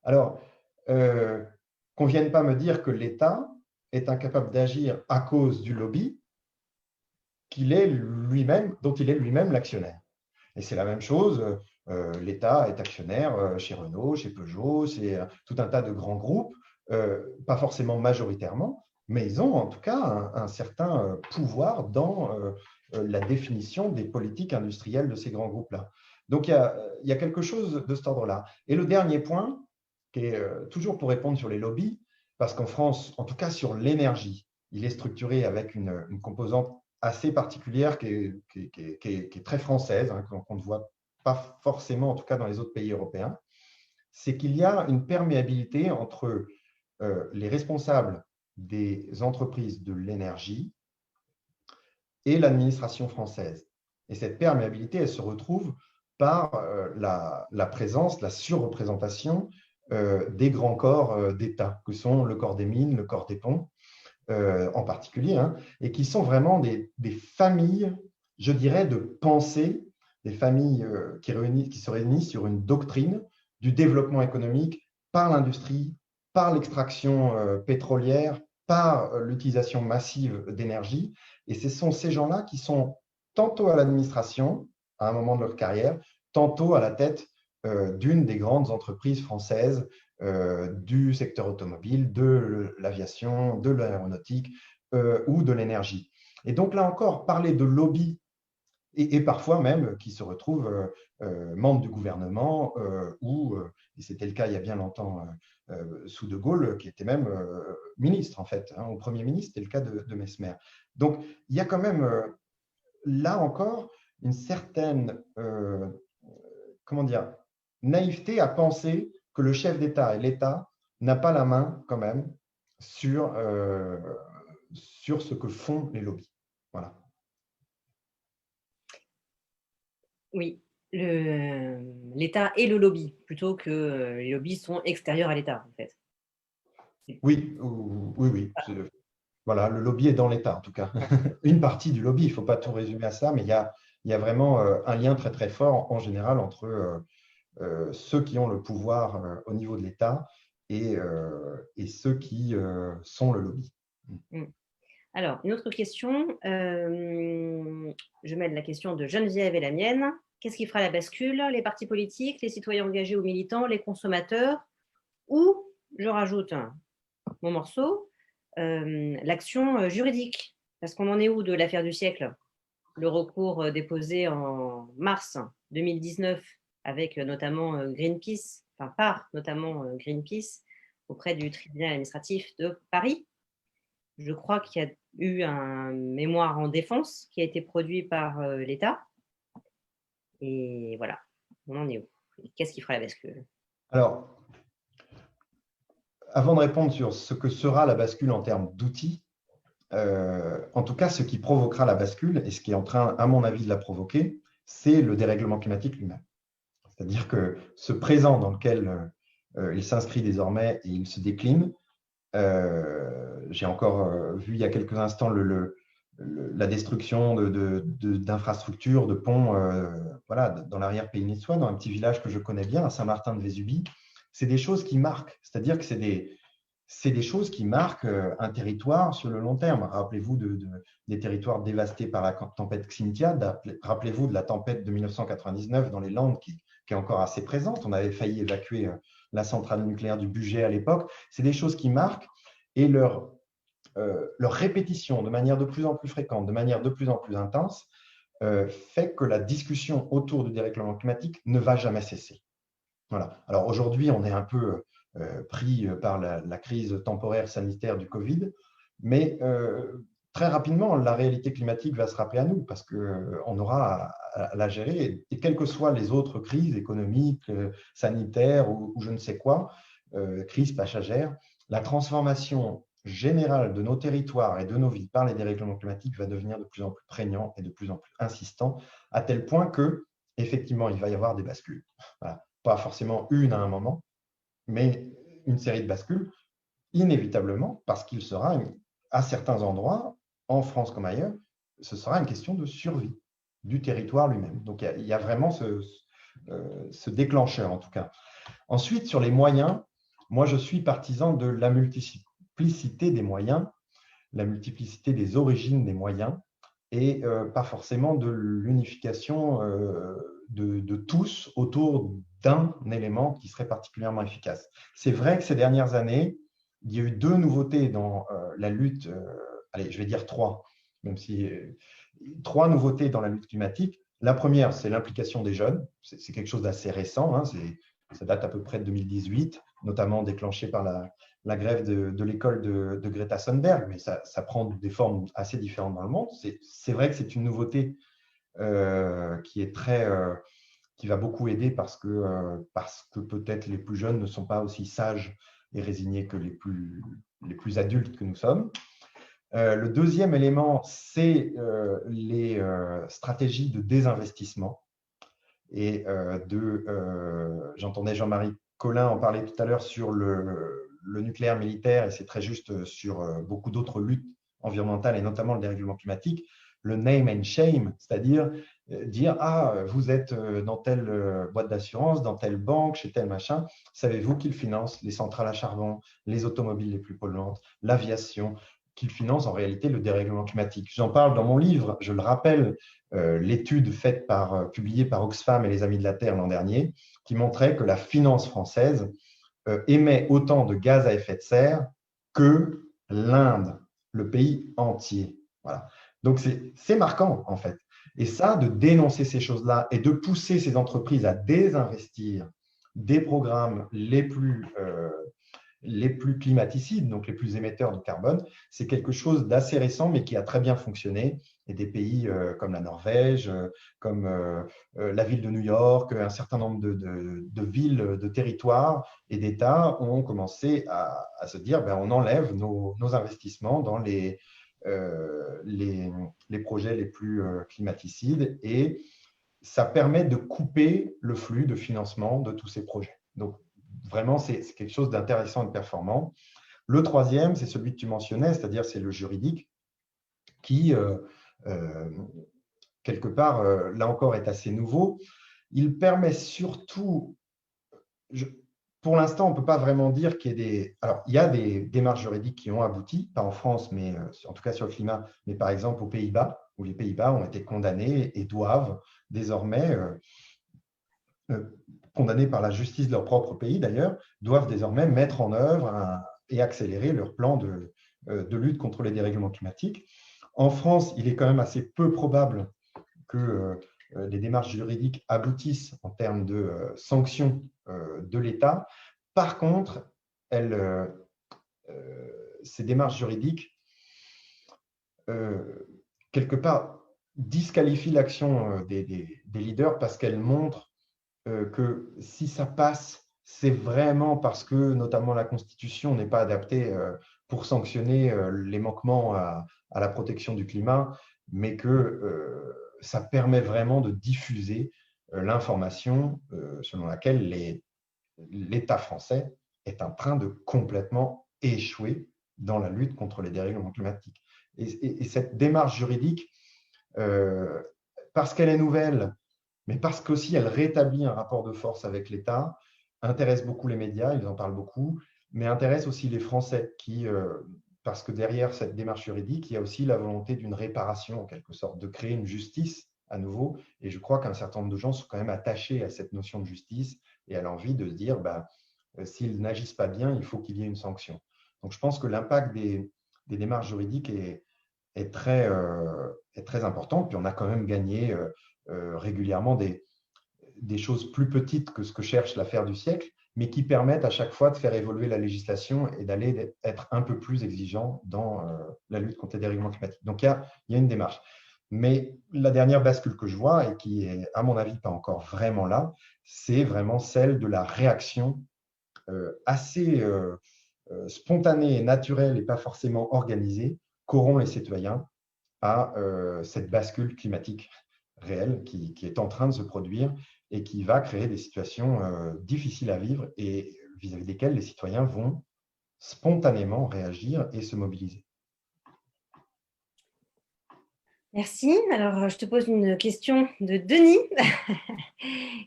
Alors, qu'on ne vienne pas me dire que l'État est incapable d'agir à cause du lobby dont il est lui-même l'actionnaire. Et c'est la même chose, l'État est actionnaire chez Renault, chez Peugeot, c'est tout un tas de grands groupes, pas forcément majoritairement, mais ils ont en tout cas un certain pouvoir dans la définition des politiques industrielles de ces grands groupes-là. Donc, il y a quelque chose de cet ordre-là. Et le dernier point, qui est toujours pour répondre sur les lobbies, parce qu'en France, en tout cas sur l'énergie, il est structuré avec une composante assez particulière qui est très française, qu'on ne voit pas forcément, en tout cas dans les autres pays européens, c'est qu'il y a une perméabilité entre les responsables des entreprises de l'énergie et l'administration française. Et cette perméabilité, elle se retrouve par la présence, la surreprésentation des grands corps d'État, que sont le corps des mines, le corps des ponts, en particulier, et qui sont vraiment des familles, je dirais, de pensée, des familles qui se réunissent sur une doctrine du développement économique par l'industrie, par l'extraction pétrolière, par l'utilisation massive d'énergie. Et ce sont ces gens-là qui sont tantôt à l'administration, à un moment de leur carrière, tantôt à la tête d'une des grandes entreprises françaises du secteur automobile, de l'aviation, de l'aéronautique ou de l'énergie. Et donc là encore, parler de lobby et parfois même qui se retrouvent membres du gouvernement ou, et c'était le cas il y a bien longtemps sous De Gaulle, qui était même ministre en fait, au Premier ministre, c'était le cas de Mesmer. Donc il y a quand même là encore une certaine comment dire, naïveté à penser que le chef d'État et l'État n'a pas la main quand même sur ce que font les lobbies. Voilà. Oui, l'État et le lobby, plutôt que les lobbies sont extérieurs à l'État, en fait. Oui. Voilà, le lobby est dans l'État, en tout cas. Une partie du lobby, il ne faut pas tout résumer à ça, mais il y a vraiment un lien très, très fort, en général, entre ceux qui ont le pouvoir au niveau de l'État et ceux qui sont le lobby. Alors, une autre question. Je mets la question de Geneviève et la mienne. Qu'est-ce qui fera la bascule? Les partis politiques, les citoyens engagés ou militants, les consommateurs ou, je rajoute mon morceau, l'action juridique? Parce qu'on en est où de l'affaire du siècle? Le recours déposé en mars 2019 avec notamment Greenpeace, enfin par notamment Greenpeace auprès du tribunal administratif de Paris. Je crois qu'il y a eu un mémoire en défense qui a été produit par l'État. Et voilà, on en est où? Qu'est-ce qui fera la bascule? Alors, avant de répondre sur ce que sera la bascule en termes d'outils, en tout cas, ce qui provoquera la bascule, et ce qui est en train, à mon avis, de la provoquer, c'est le dérèglement climatique lui-même. C'est-à-dire que ce présent dans lequel il s'inscrit désormais et il se décline J'ai encore vu il y a quelques instants la destruction d'infrastructures, de ponts voilà, dans l'arrière-pays niçois, dans un petit village que je connais bien, à Saint-Martin-de-Vésubie. C'est des choses qui marquent, c'est-à-dire que c'est des choses qui marquent un territoire sur le long terme. Rappelez-vous des territoires dévastés par la tempête Xynthia, rappelez-vous de la tempête de 1999 dans les Landes qui est encore assez présente. On avait failli évacuer la centrale nucléaire du Bugey à l'époque. C'est des choses qui marquent et leur répétition de manière de plus en plus fréquente, de manière de plus en plus intense, fait que la discussion autour du dérèglement climatique ne va jamais cesser. Voilà. Alors aujourd'hui, on est un peu pris par la crise temporaire sanitaire du Covid, mais très rapidement, la réalité climatique va se rappeler à nous parce qu'on aura à la gérer. Et quelles que soient les autres crises économiques, sanitaires ou je ne sais quoi, crises passagères, la transformation générale de nos territoires et de nos vies par les dérèglements climatiques va devenir de plus en plus prégnant et de plus en plus insistant, à tel point que, effectivement, il va y avoir des bascules. Voilà. Pas forcément une à un moment, mais une série de bascules, inévitablement, parce qu'il sera, à certains endroits, en France comme ailleurs, ce sera une question de survie du territoire lui-même. Donc, il y a vraiment ce déclencheur, en tout cas. Ensuite, sur les moyens, moi, je suis partisan de la multiplicité des moyens, la multiplicité des origines des moyens, et pas forcément de l'unification de tous autour d'un élément qui serait particulièrement efficace. C'est vrai que ces dernières années, il y a eu deux nouveautés dans la lutte, allez, je vais dire trois, même si trois nouveautés dans la lutte climatique. La première, c'est l'implication des jeunes. C'est quelque chose d'assez récent, hein, ça date à peu près de 2018, notamment déclenché par la grève de l'école de Greta Thunberg, mais ça prend des formes assez différentes dans le monde. C'est vrai que c'est une nouveauté qui est qui va beaucoup aider parce que peut-être les plus jeunes ne sont pas aussi sages et résignés que les plus adultes que nous sommes. Le deuxième élément, c'est les stratégies de désinvestissement. Et j'entendais Jean-Marie Collin en parler tout à l'heure sur le nucléaire militaire, et c'est très juste sur beaucoup d'autres luttes environnementales, et notamment le dérèglement climatique, le name and shame, c'est-à-dire dire « Ah, vous êtes dans telle boîte d'assurance, dans telle banque, chez tel machin, savez-vous qu'ils financent les centrales à charbon, les automobiles les plus polluantes, l'aviation, qu'ils financent en réalité le dérèglement climatique ?» J'en parle dans mon livre, je le rappelle, l'étude publiée par Oxfam et les Amis de la Terre l'an dernier, qui montrait que la finance française émet autant de gaz à effet de serre que l'Inde, le pays entier. Voilà. Donc, c'est marquant, en fait. Et ça, de dénoncer ces choses-là et de pousser ces entreprises à désinvestir des programmes les plus climaticides, donc les plus émetteurs de carbone, c'est quelque chose d'assez récent, mais qui a très bien fonctionné. Et des pays comme la Norvège, comme la ville de New York, un certain nombre de villes, de territoires et d'États ont commencé à se dire on enlève nos investissements dans les projets les plus climaticides, et ça permet de couper le flux de financement de tous ces projets. Donc, vraiment, c'est quelque chose d'intéressant et de performant. Le troisième, c'est celui que tu mentionnais, c'est-à-dire c'est le juridique qui, quelque part, là encore, est assez nouveau. Il permet surtout, pour l'instant, on ne peut pas vraiment dire qu'il y ait des… Alors, il y a des démarches juridiques qui ont abouti, pas en France, mais en tout cas sur le climat, mais par exemple aux Pays-Bas, où les Pays-Bas ont été condamnés et doivent désormais… condamnés par la justice de leur propre pays d'ailleurs, doivent désormais mettre en œuvre et accélérer leur plan de lutte contre les dérèglements climatiques. En France, il est quand même assez peu probable que les démarches juridiques aboutissent en termes de sanctions de l'État. Par contre, ces démarches juridiques, quelque part, disqualifient l'action des leaders parce qu'elles montrent que si ça passe, c'est vraiment parce que, notamment, la Constitution n'est pas adaptée pour sanctionner les manquements à la protection du climat, mais que ça permet vraiment de diffuser l'information selon laquelle l'État français est en train de complètement échoué dans la lutte contre les dérèglements climatiques. Et cette démarche juridique, parce qu'elle est nouvelle, mais parce qu'aussi elle rétablit un rapport de force avec l'État, intéresse beaucoup les médias, ils en parlent beaucoup, mais intéresse aussi les Français, parce que derrière cette démarche juridique, il y a aussi la volonté d'une réparation, en quelque sorte, de créer une justice à nouveau. Et je crois qu'un certain nombre de gens sont quand même attachés à cette notion de justice et à l'envie de se dire, s'ils n'agissent pas bien, il faut qu'il y ait une sanction. Donc je pense que l'impact des démarches juridiques est très important. Puis on a quand même gagné régulièrement des choses plus petites que ce que cherche l'affaire du siècle, mais qui permettent à chaque fois de faire évoluer la législation et d'aller être un peu plus exigeant dans la lutte contre les dérèglements climatiques. Donc, il y a une démarche. Mais la dernière bascule que je vois, et qui est, à mon avis, pas encore vraiment là, c'est vraiment celle de la réaction assez spontanée et naturelle et pas forcément organisée qu'auront les citoyens à cette bascule climatique réelle qui est en train de se produire et qui va créer des situations difficiles à vivre et vis-à-vis desquelles les citoyens vont spontanément réagir et se mobiliser. Merci. Alors, je te pose une question de Denis,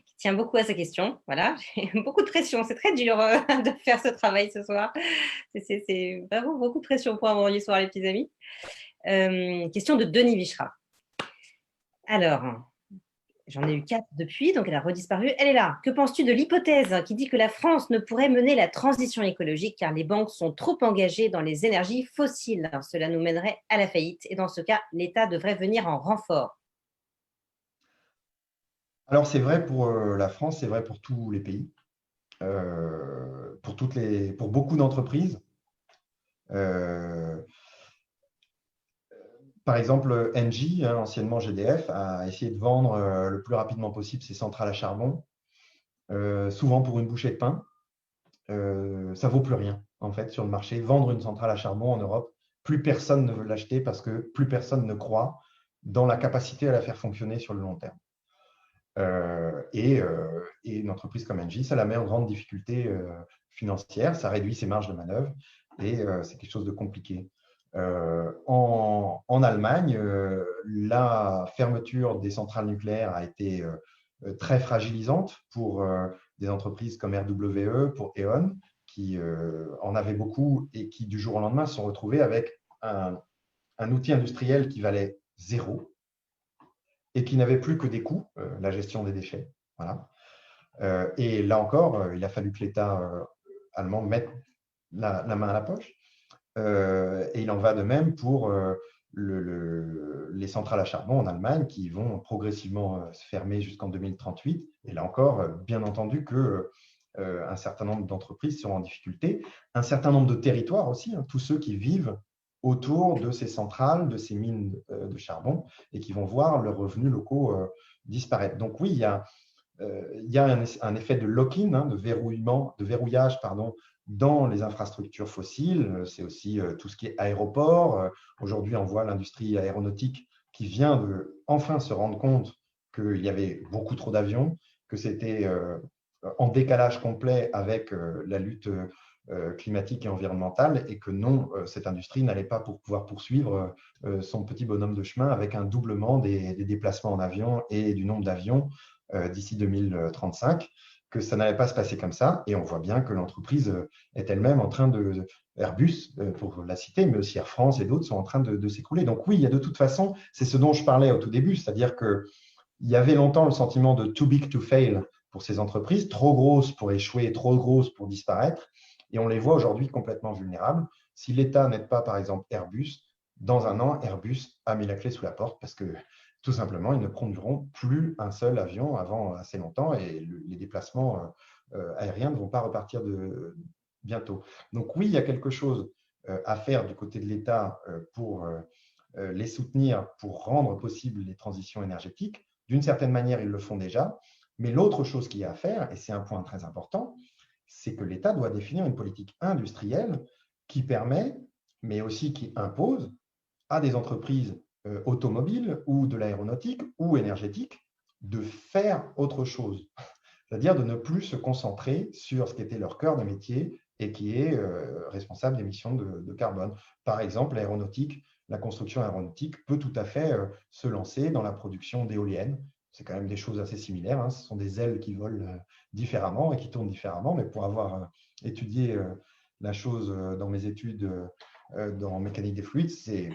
qui tient beaucoup à sa question. Voilà, j'ai beaucoup de pression. C'est très dur de faire ce travail ce soir. C'est vraiment beaucoup de pression pour un vendredi soir, les petits amis. Question de Denis Vichra. Alors, j'en ai eu 4 depuis, donc elle a redisparu. Elle est là. Que penses-tu de l'hypothèse qui dit que la France ne pourrait mener la transition écologique car les banques sont trop engagées dans les énergies fossiles? Cela nous mènerait à la faillite et dans ce cas, l'État devrait venir en renfort. Alors, c'est vrai pour la France, c'est vrai pour tous les pays, pour beaucoup d'entreprises. Par exemple, Engie, anciennement GDF, a essayé de vendre le plus rapidement possible ses centrales à charbon, souvent pour une bouchée de pain. Ça ne vaut plus rien, en fait, sur le marché. Vendre une centrale à charbon en Europe, plus personne ne veut l'acheter parce que plus personne ne croit dans la capacité à la faire fonctionner sur le long terme. Et une entreprise comme Engie, ça la met en grande difficulté financière, ça réduit ses marges de manœuvre et c'est quelque chose de compliqué. En Allemagne, la fermeture des centrales nucléaires a été très fragilisante pour des entreprises comme RWE, pour E.ON, qui en avaient beaucoup et qui, du jour au lendemain, se sont retrouvés avec un outil industriel qui valait zéro et qui n'avait plus que des coûts, la gestion des déchets. Voilà. Et là encore, il a fallu que l'État allemand mette la main à la poche. Et il en va de même pour les centrales à charbon en Allemagne qui vont progressivement se fermer jusqu'en 2038. Et là encore, bien entendu que un certain nombre d'entreprises sont en difficulté, un certain nombre de territoires aussi, tous ceux qui vivent autour de ces centrales, de ces mines de charbon, et qui vont voir leurs revenus locaux disparaître. Donc oui, il y a un effet de lock-in, de verrouillage, dans les infrastructures fossiles. C'est aussi tout ce qui est aéroport. Aujourd'hui, on voit l'industrie aéronautique qui vient de enfin se rendre compte qu'il y avait beaucoup trop d'avions, que c'était en décalage complet avec la lutte climatique et environnementale et que non, cette industrie n'allait pas pouvoir poursuivre son petit bonhomme de chemin avec un doublement des déplacements en avion et du nombre d'avions d'ici 2035, que ça n'allait pas se passer comme ça. Et on voit bien que l'entreprise est elle-même en train de… Airbus, pour la citer, mais aussi Air France et d'autres sont en train de s'écrouler. Donc oui, il y a de toute façon, c'est ce dont je parlais au tout début, c'est-à-dire qu'il y avait longtemps le sentiment de too big to fail pour ces entreprises, trop grosses pour échouer, trop grosses pour disparaître. Et on les voit aujourd'hui complètement vulnérables. Si l'État n'aide pas, par exemple, Airbus, dans un an, Airbus a mis la clé sous la porte parce que tout simplement, ils ne produiront plus un seul avion avant assez longtemps et les déplacements aériens ne vont pas repartir bientôt. Donc oui, il y a quelque chose à faire du côté de l'État pour les soutenir, pour rendre possible les transitions énergétiques. D'une certaine manière, ils le font déjà. Mais l'autre chose qu'il y a à faire, et c'est un point très important, c'est que l'État doit définir une politique industrielle qui permet, mais aussi qui impose à des entreprises automobiles ou de l'aéronautique ou énergétique de faire autre chose. C'est-à-dire de ne plus se concentrer sur ce qui était leur cœur de métier et qui est responsable d'émissions de carbone. Par exemple, l'aéronautique, la construction aéronautique peut tout à fait se lancer dans la production d'éoliennes. C'est quand même des choses assez similaires, hein. Ce sont des ailes qui volent différemment et qui tournent différemment, mais pour avoir étudié la chose dans mes études dans mécanique des fluides, c'est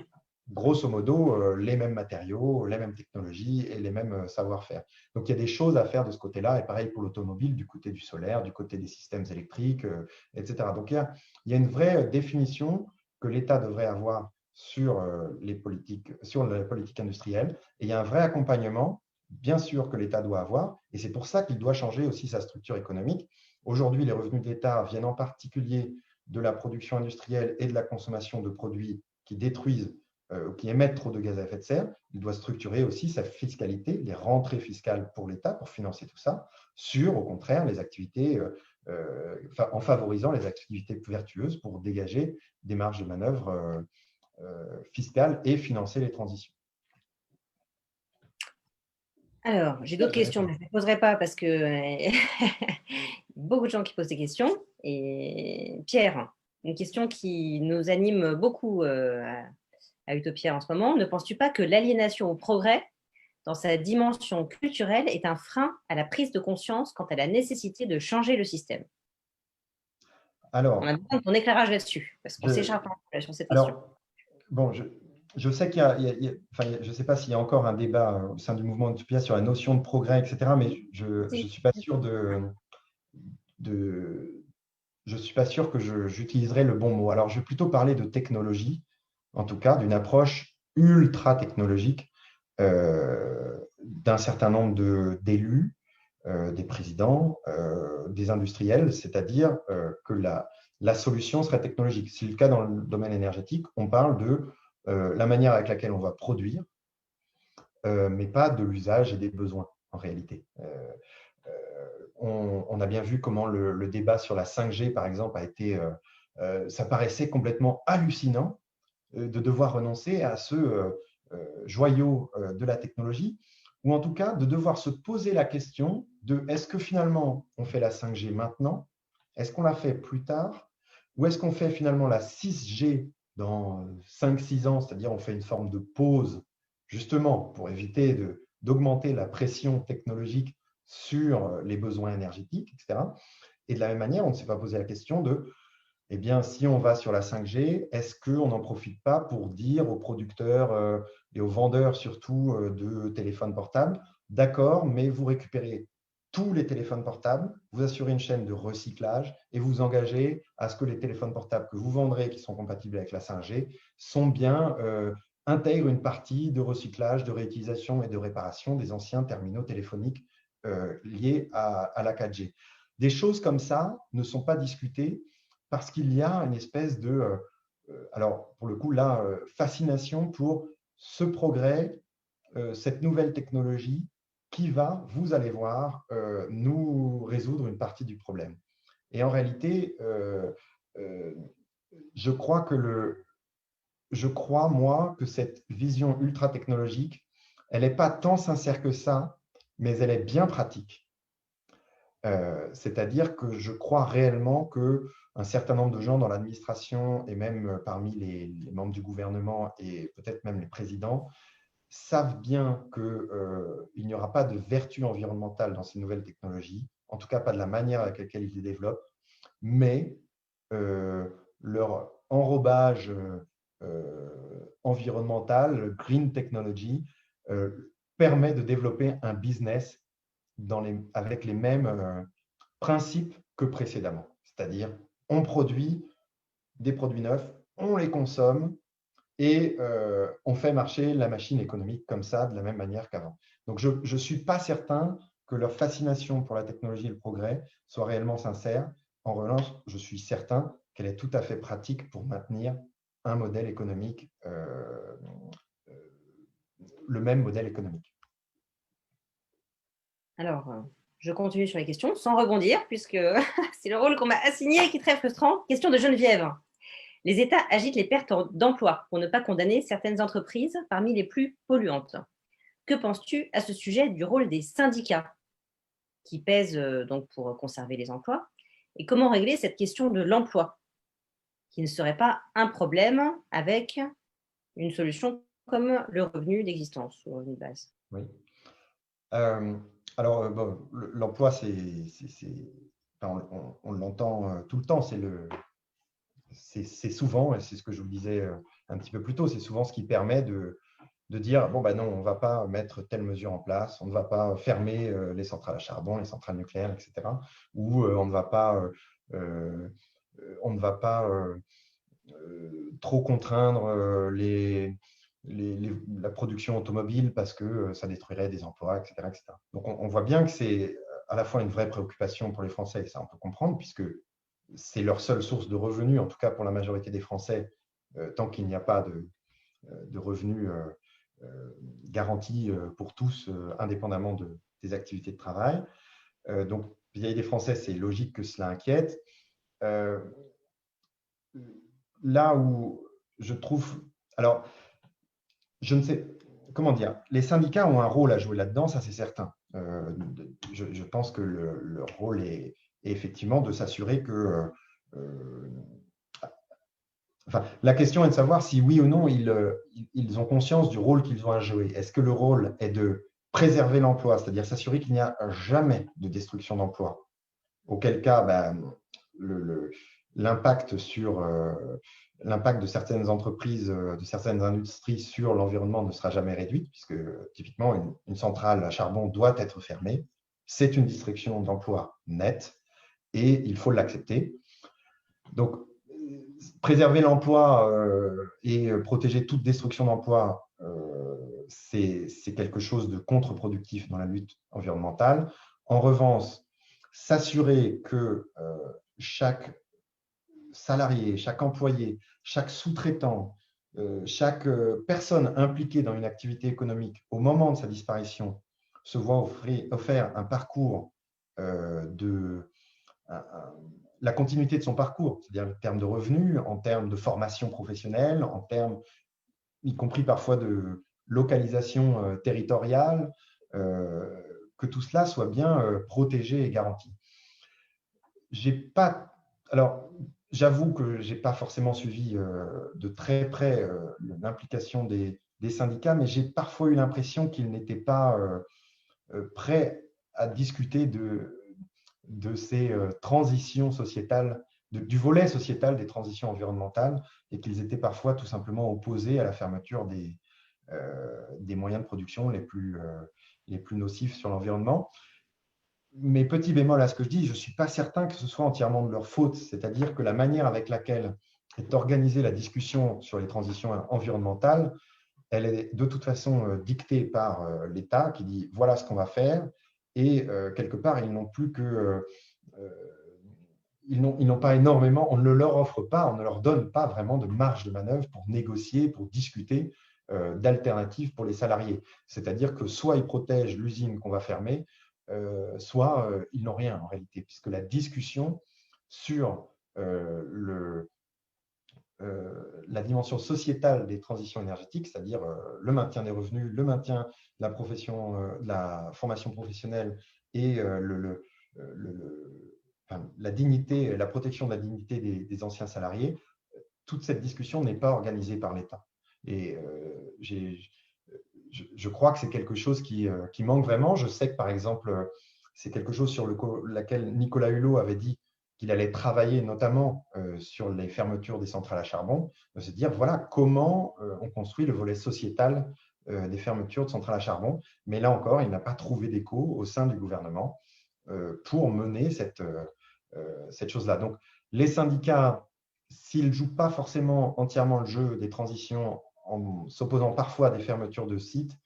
grosso modo les mêmes matériaux, les mêmes technologies et les mêmes savoir-faire. Donc, il y a des choses à faire de ce côté-là, et pareil pour l'automobile, du côté du solaire, du côté des systèmes électriques, etc. Donc, il y a une vraie définition que l'État devrait avoir sur sur la politique industrielle, et il y a un vrai accompagnement, bien sûr, que l'État doit avoir, et c'est pour ça qu'il doit changer aussi sa structure économique. Aujourd'hui, les revenus de l'État viennent en particulier de la production industrielle et de la consommation de produits qui détruisent qui émettent trop de gaz à effet de serre. Il doit structurer aussi sa fiscalité, les rentrées fiscales pour l'État pour financer tout ça, sur, au contraire, les activités, en favorisant les activités plus vertueuses pour dégager des marges de manœuvre fiscales et financer les transitions. Alors, j'ai d'autres questions, mais je ne les poserai pas parce que beaucoup de gens qui posent des questions. Et Pierre, une question qui nous anime beaucoup à Utopia en ce moment. Ne penses-tu pas que l'aliénation au progrès, dans sa dimension culturelle, est un frein à la prise de conscience quant à la nécessité de changer le système? Alors, On a besoin de ton éclairage là-dessus, parce qu'on s'écharpe sur cette question. Alors, bon, je sais qu'il y a, enfin, je ne sais pas s'il y a encore un débat au sein du mouvement Utopia sur la notion de progrès, etc., mais je ne suis pas sûr je suis pas sûr que j'utiliserai le bon mot. Alors, je vais plutôt parler de technologie, en tout cas, d'une approche ultra technologique d'un certain nombre d'élus, des présidents, des industriels, c'est-à-dire que la solution serait technologique. C'est le cas dans le domaine énergétique. On parle de la manière avec laquelle on va produire, mais pas de l'usage et des besoins en réalité. On a bien vu comment le débat sur la 5G, par exemple, a été, ça paraissait complètement hallucinant de devoir renoncer à ce joyau de la technologie, ou en tout cas de devoir se poser la question de est-ce que finalement on fait la 5G maintenant, est-ce qu'on la fait plus tard, ou est-ce qu'on fait finalement la 6G dans 5-6 ans, c'est-à-dire on fait une forme de pause justement pour éviter d'augmenter la pression technologique sur les besoins énergétiques, etc. Et de la même manière, on ne s'est pas posé la question de eh bien, si on va sur la 5G, est-ce qu'on n'en profite pas pour dire aux producteurs et aux vendeurs surtout de téléphones portables, d'accord, mais vous récupérez tous les téléphones portables, vous assurez une chaîne de recyclage et vous engagez à ce que les téléphones portables que vous vendrez qui sont compatibles avec la 5G sont bien, intègrent une partie de recyclage, de réutilisation et de réparation des anciens terminaux téléphoniques liés à la 4G. Des choses comme ça ne sont pas discutées parce qu'il y a une espèce de, alors pour le coup là, fascination pour ce progrès, cette nouvelle technologie qui va, vous allez voir, nous résoudre une partie du problème. Et en réalité, je crois moi, que cette vision ultra technologique, elle n'est pas tant sincère que ça, mais elle est bien pratique. C'est-à-dire que je crois réellement qu'un certain nombre de gens dans l'administration et même parmi les membres du gouvernement et peut-être même les présidents savent bien qu'il n'y aura pas de vertu environnementale dans ces nouvelles technologies, en tout cas pas de la manière avec laquelle ils les développent, mais leur enrobage environnemental, green technology, permet de développer un business avec les mêmes principes que précédemment. C'est-à-dire, on produit des produits neufs, on les consomme et on fait marcher la machine économique comme ça, de la même manière qu'avant. Donc, je ne suis pas certain que leur fascination pour la technologie et le progrès soit réellement sincère. En revanche, je suis certain qu'elle est tout à fait pratique pour maintenir un modèle économique, le même modèle économique. Alors, je continue sur les questions sans rebondir, puisque c'est le rôle qu'on m'a assigné et qui est très frustrant. Question de Geneviève. Les États agitent les pertes d'emplois pour ne pas condamner certaines entreprises parmi les plus polluantes. Que penses-tu à ce sujet du rôle des syndicats qui pèsent donc pour conserver les emplois Et comment régler cette question de l'emploi, qui ne serait pas un problème avec une solution comme le revenu d'existence, le revenu de base? Oui. Alors, bon, l'emploi, enfin, on l'entend tout le temps, c'est souvent, et c'est ce que je vous disais un petit peu plus tôt, c'est souvent ce qui permet de dire, bon, ben non, on ne va pas mettre telle mesure en place, on ne va pas fermer les centrales à charbon, les centrales nucléaires, etc. Ou on ne va pas trop contraindre la production automobile parce que ça détruirait des emplois, etc. etc. Donc, on voit bien que c'est à la fois une vraie préoccupation pour les Français, et ça on peut comprendre, puisque c'est leur seule source de revenus, en tout cas pour la majorité des Français, tant qu'il n'y a pas de revenus garantis pour tous, indépendamment des activités de travail. Donc, vis-à-vis des Français, c'est logique que cela inquiète. Euh, Là où je trouve… Alors, je ne sais… Comment dire? Les syndicats ont un rôle à jouer là-dedans, ça c'est certain. Je pense que leur rôle est effectivement de s'assurer que… enfin, la question est de savoir si oui ou non ils ont conscience du rôle qu'ils ont à jouer. Est-ce que le rôle est de préserver l'emploi, c'est-à-dire s'assurer qu'il n'y a jamais de destruction d'emploi? Auquel cas, l'impact l'impact de certaines entreprises, de certaines industries sur l'environnement ne sera jamais réduit, puisque typiquement, une centrale à charbon doit être fermée. C'est une destruction d'emploi nette et il faut l'accepter. Donc, préserver l'emploi et protéger toute destruction d'emploi, c'est quelque chose de contre-productif dans la lutte environnementale. En revanche, s'assurer que chaque salarié, chaque employé, chaque sous-traitant, chaque personne impliquée dans une activité économique au moment de sa disparition se voit offert un parcours la continuité de son parcours, c'est-à-dire en termes de revenus, en termes de formation professionnelle, en termes, y compris parfois de localisation territoriale, que tout cela soit bien protégé et garanti. J'ai pas, alors, j'avoue que je n'ai pas forcément suivi de très près l'implication des syndicats, mais j'ai parfois eu l'impression qu'ils n'étaient pas prêts à discuter de ces transitions sociétales, du volet sociétal des transitions environnementales, et qu'ils étaient parfois tout simplement opposés à la fermeture des moyens de production les plus nocifs sur l'environnement. Mais petit bémol à ce que je dis, je ne suis pas certain que ce soit entièrement de leur faute, c'est-à-dire que la manière avec laquelle est organisée la discussion sur les transitions environnementales, elle est de toute façon dictée par l'État qui dit voilà ce qu'on va faire, et quelque part, ils n'ont plus que… ils n'ont pas énormément, on ne leur offre pas, on ne leur donne pas vraiment de marge de manœuvre pour négocier, pour discuter d'alternatives pour les salariés. C'est-à-dire que soit ils protègent l'usine qu'on va fermer, soit ils n'ont rien en réalité, puisque la discussion sur la dimension sociétale des transitions énergétiques, c'est-à-dire le maintien des revenus, le maintien de la formation professionnelle et la dignité, la protection de la dignité des anciens salariés, toute cette discussion n'est pas organisée par l'État. Et je crois que c'est quelque chose qui manque vraiment. Je sais que, par exemple, c'est quelque chose sur laquelle Nicolas Hulot avait dit qu'il allait travailler notamment sur les fermetures des centrales à charbon, de se dire, voilà, comment on construit le volet sociétal des fermetures de centrales à charbon. Mais là encore, il n'a pas trouvé d'écho au sein du gouvernement pour mener cette chose-là. Donc, les syndicats, s'ils ne jouent pas forcément entièrement le jeu des transitions en s'opposant parfois à des fermetures de sites,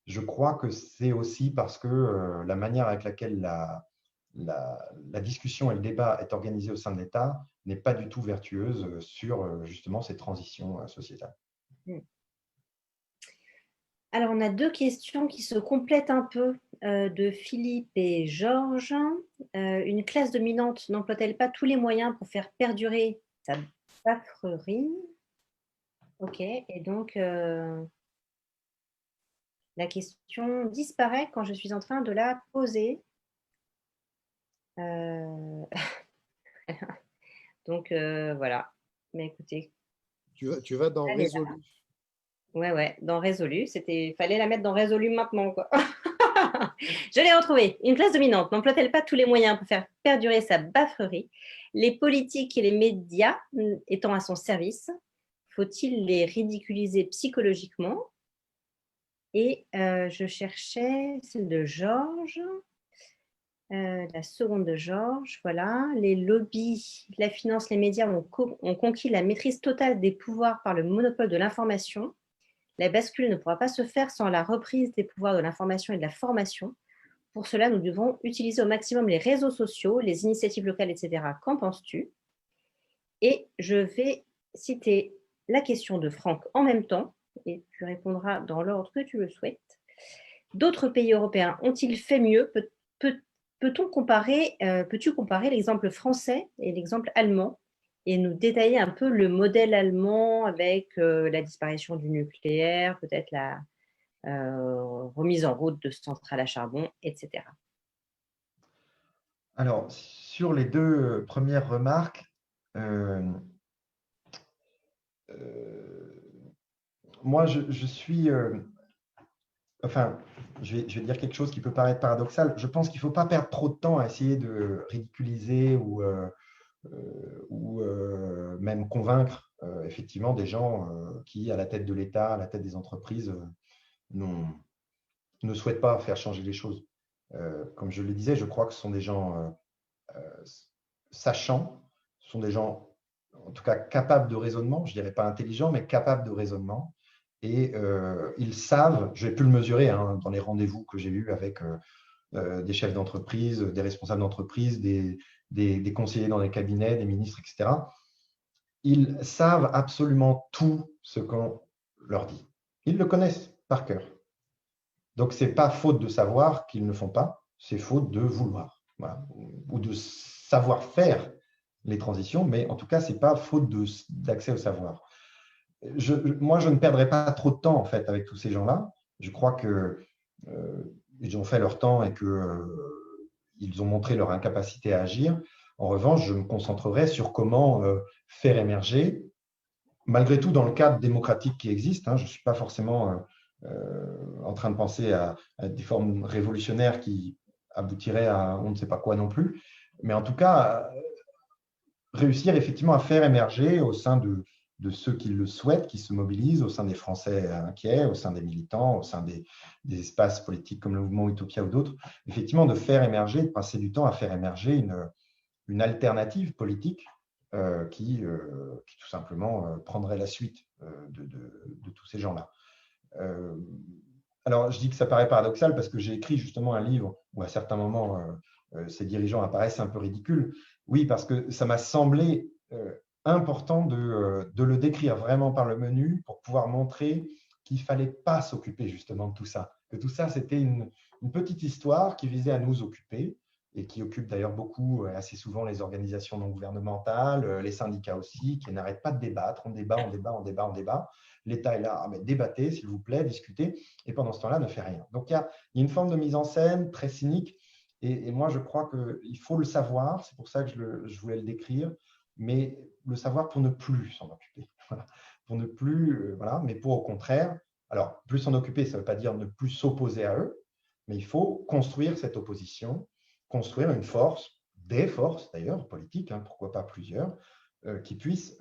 je crois que c'est aussi parce que la manière avec laquelle la discussion et le débat est organisé au sein de l'État n'est pas du tout vertueuse sur justement ces transitions sociétales. Alors, on a deux questions qui se complètent un peu de Philippe et Georges. Une classe dominante n'emploie-t-elle pas tous les moyens pour faire perdurer sa bafferie? Ok, et donc la question disparaît quand je suis en train de la poser. Donc, voilà. Mais écoutez, Tu vas dans elle est là. résolu. Ouais, ouais, dans résolu, fallait la mettre dans résolu maintenant, quoi. Je l'ai retrouvée. Une classe dominante n'emploie-t-elle pas tous les moyens pour faire perdurer sa bafferie? Les politiques et les médias étant à son service, faut-il les ridiculiser psychologiquement? Et je cherchais celle de Georges, la seconde de Georges, voilà. Les lobbies, la finance, les médias ont conquis la maîtrise totale des pouvoirs par le monopole de l'information. La bascule ne pourra pas se faire sans la reprise des pouvoirs de l'information et de la formation. Pour cela, nous devons utiliser au maximum les réseaux sociaux, les initiatives locales, etc. Qu'en penses-tu? Et je vais citer la question de Franck en même temps, et tu répondras dans l'ordre que tu le souhaites. D'autres pays européens ont-ils fait mieux? Peux-tu comparer l'exemple français et l'exemple allemand et nous détailler un peu le modèle allemand avec la disparition du nucléaire, peut-être la remise en route de centrales à charbon, etc. Alors, sur les deux premières remarques, moi, je suis… enfin, je vais dire quelque chose qui peut paraître paradoxal. Je pense qu'il ne faut pas perdre trop de temps à essayer de ridiculiser ou même convaincre effectivement des gens qui, à la tête de l'État, à la tête des entreprises, ne souhaitent pas faire changer les choses. Comme je le disais, je crois que ce sont des gens sachants, ce sont des gens en tout cas capables de raisonnement, je ne dirais pas intelligents, mais capables de raisonnement. Et ils savent, j'ai pu le mesurer dans les rendez-vous que j'ai eus avec des chefs d'entreprise, des responsables d'entreprise, des conseillers dans les cabinets, des ministres, etc. Ils savent absolument tout ce qu'on leur dit. Ils le connaissent par cœur. Donc, ce n'est pas faute de savoir qu'ils ne font pas, c'est faute de vouloir, voilà, ou de savoir faire les transitions, mais en tout cas, ce n'est pas faute d'accès au savoir. Moi, je ne perdrai pas trop de temps en fait avec tous ces gens-là. Je crois qu'ils ont fait leur temps et qu'ils ont montré leur incapacité à agir. En revanche, je me concentrerai sur comment faire émerger, malgré tout dans le cadre démocratique qui existe. Je ne suis pas forcément en train de penser à des formes révolutionnaires qui aboutiraient à on ne sait pas quoi non plus, mais en tout cas, réussir effectivement à faire émerger au sein de ceux qui le souhaitent, qui se mobilisent, au sein des Français inquiets, au sein des militants, au sein des espaces politiques comme le mouvement Utopia ou d'autres, effectivement de faire émerger, de passer du temps à faire émerger une alternative politique qui tout simplement prendrait la suite de tous ces gens-là. Alors, je dis que ça paraît paradoxal parce que j'ai écrit justement un livre où à certains moments, ces dirigeants apparaissent un peu ridicules. Oui, parce que ça m'a semblé important de le décrire vraiment par le menu pour pouvoir montrer qu'il ne fallait pas s'occuper justement de tout ça. Que tout ça, c'était une petite histoire qui visait à nous occuper et qui occupe d'ailleurs beaucoup, assez souvent, les organisations non gouvernementales, les syndicats aussi, qui n'arrêtent pas de débattre. On débat. L'État est là, mais débattez, s'il vous plaît, discutez, et pendant ce temps-là, ne fait rien. Donc, il y a une forme de mise en scène très cynique, et moi, je crois qu'il faut le savoir, c'est pour ça que je voulais le décrire, mais le savoir pour ne plus s'en occuper. Voilà. Pour ne plus, voilà, mais pour au contraire, alors, plus s'en occuper, ça ne veut pas dire ne plus s'opposer à eux, mais il faut construire cette opposition, construire une force, des forces d'ailleurs politiques, pourquoi pas plusieurs, qui puissent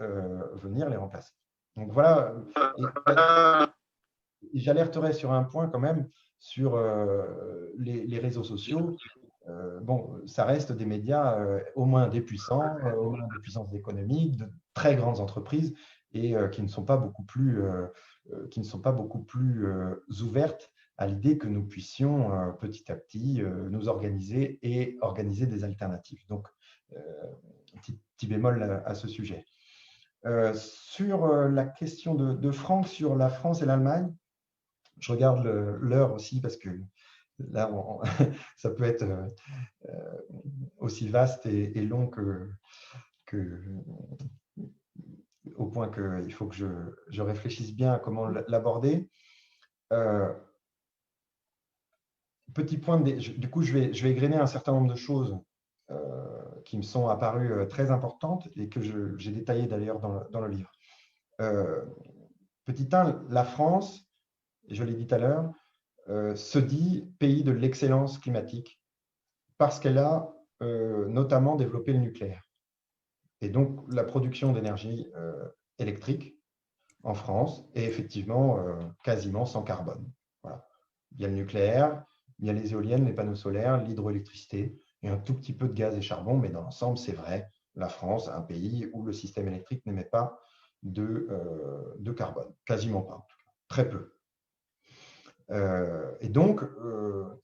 venir les remplacer. Donc voilà, j'alerterai sur un point quand même, sur les réseaux sociaux. Bon, ça reste des médias au moins des puissants, au moins des puissances économiques, de très grandes entreprises et qui ne sont pas beaucoup plus, ouvertes à l'idée que nous puissions petit à petit nous organiser et organiser des alternatives. Donc, petit bémol à ce sujet. Sur la question de Franck sur la France et l'Allemagne, je regarde l'heure aussi parce que là, ça peut être aussi vaste et long au point qu'il faut que je réfléchisse bien à comment l'aborder. Petit point, du coup, je vais égrener un certain nombre de choses qui me sont apparues très importantes et que j'ai détaillées d'ailleurs dans le livre. Petit 1, la France, et je l'ai dit tout à l'heure, se dit pays de l'excellence climatique parce qu'elle a notamment développé le nucléaire. Et donc, la production d'énergie électrique en France est effectivement quasiment sans carbone. Voilà. Il y a le nucléaire, il y a les éoliennes, les panneaux solaires, l'hydroélectricité et un tout petit peu de gaz et charbon, mais dans l'ensemble, c'est vrai, la France, un pays où le système électrique n'émet pas de carbone, quasiment pas, en tout cas, très peu. Et donc,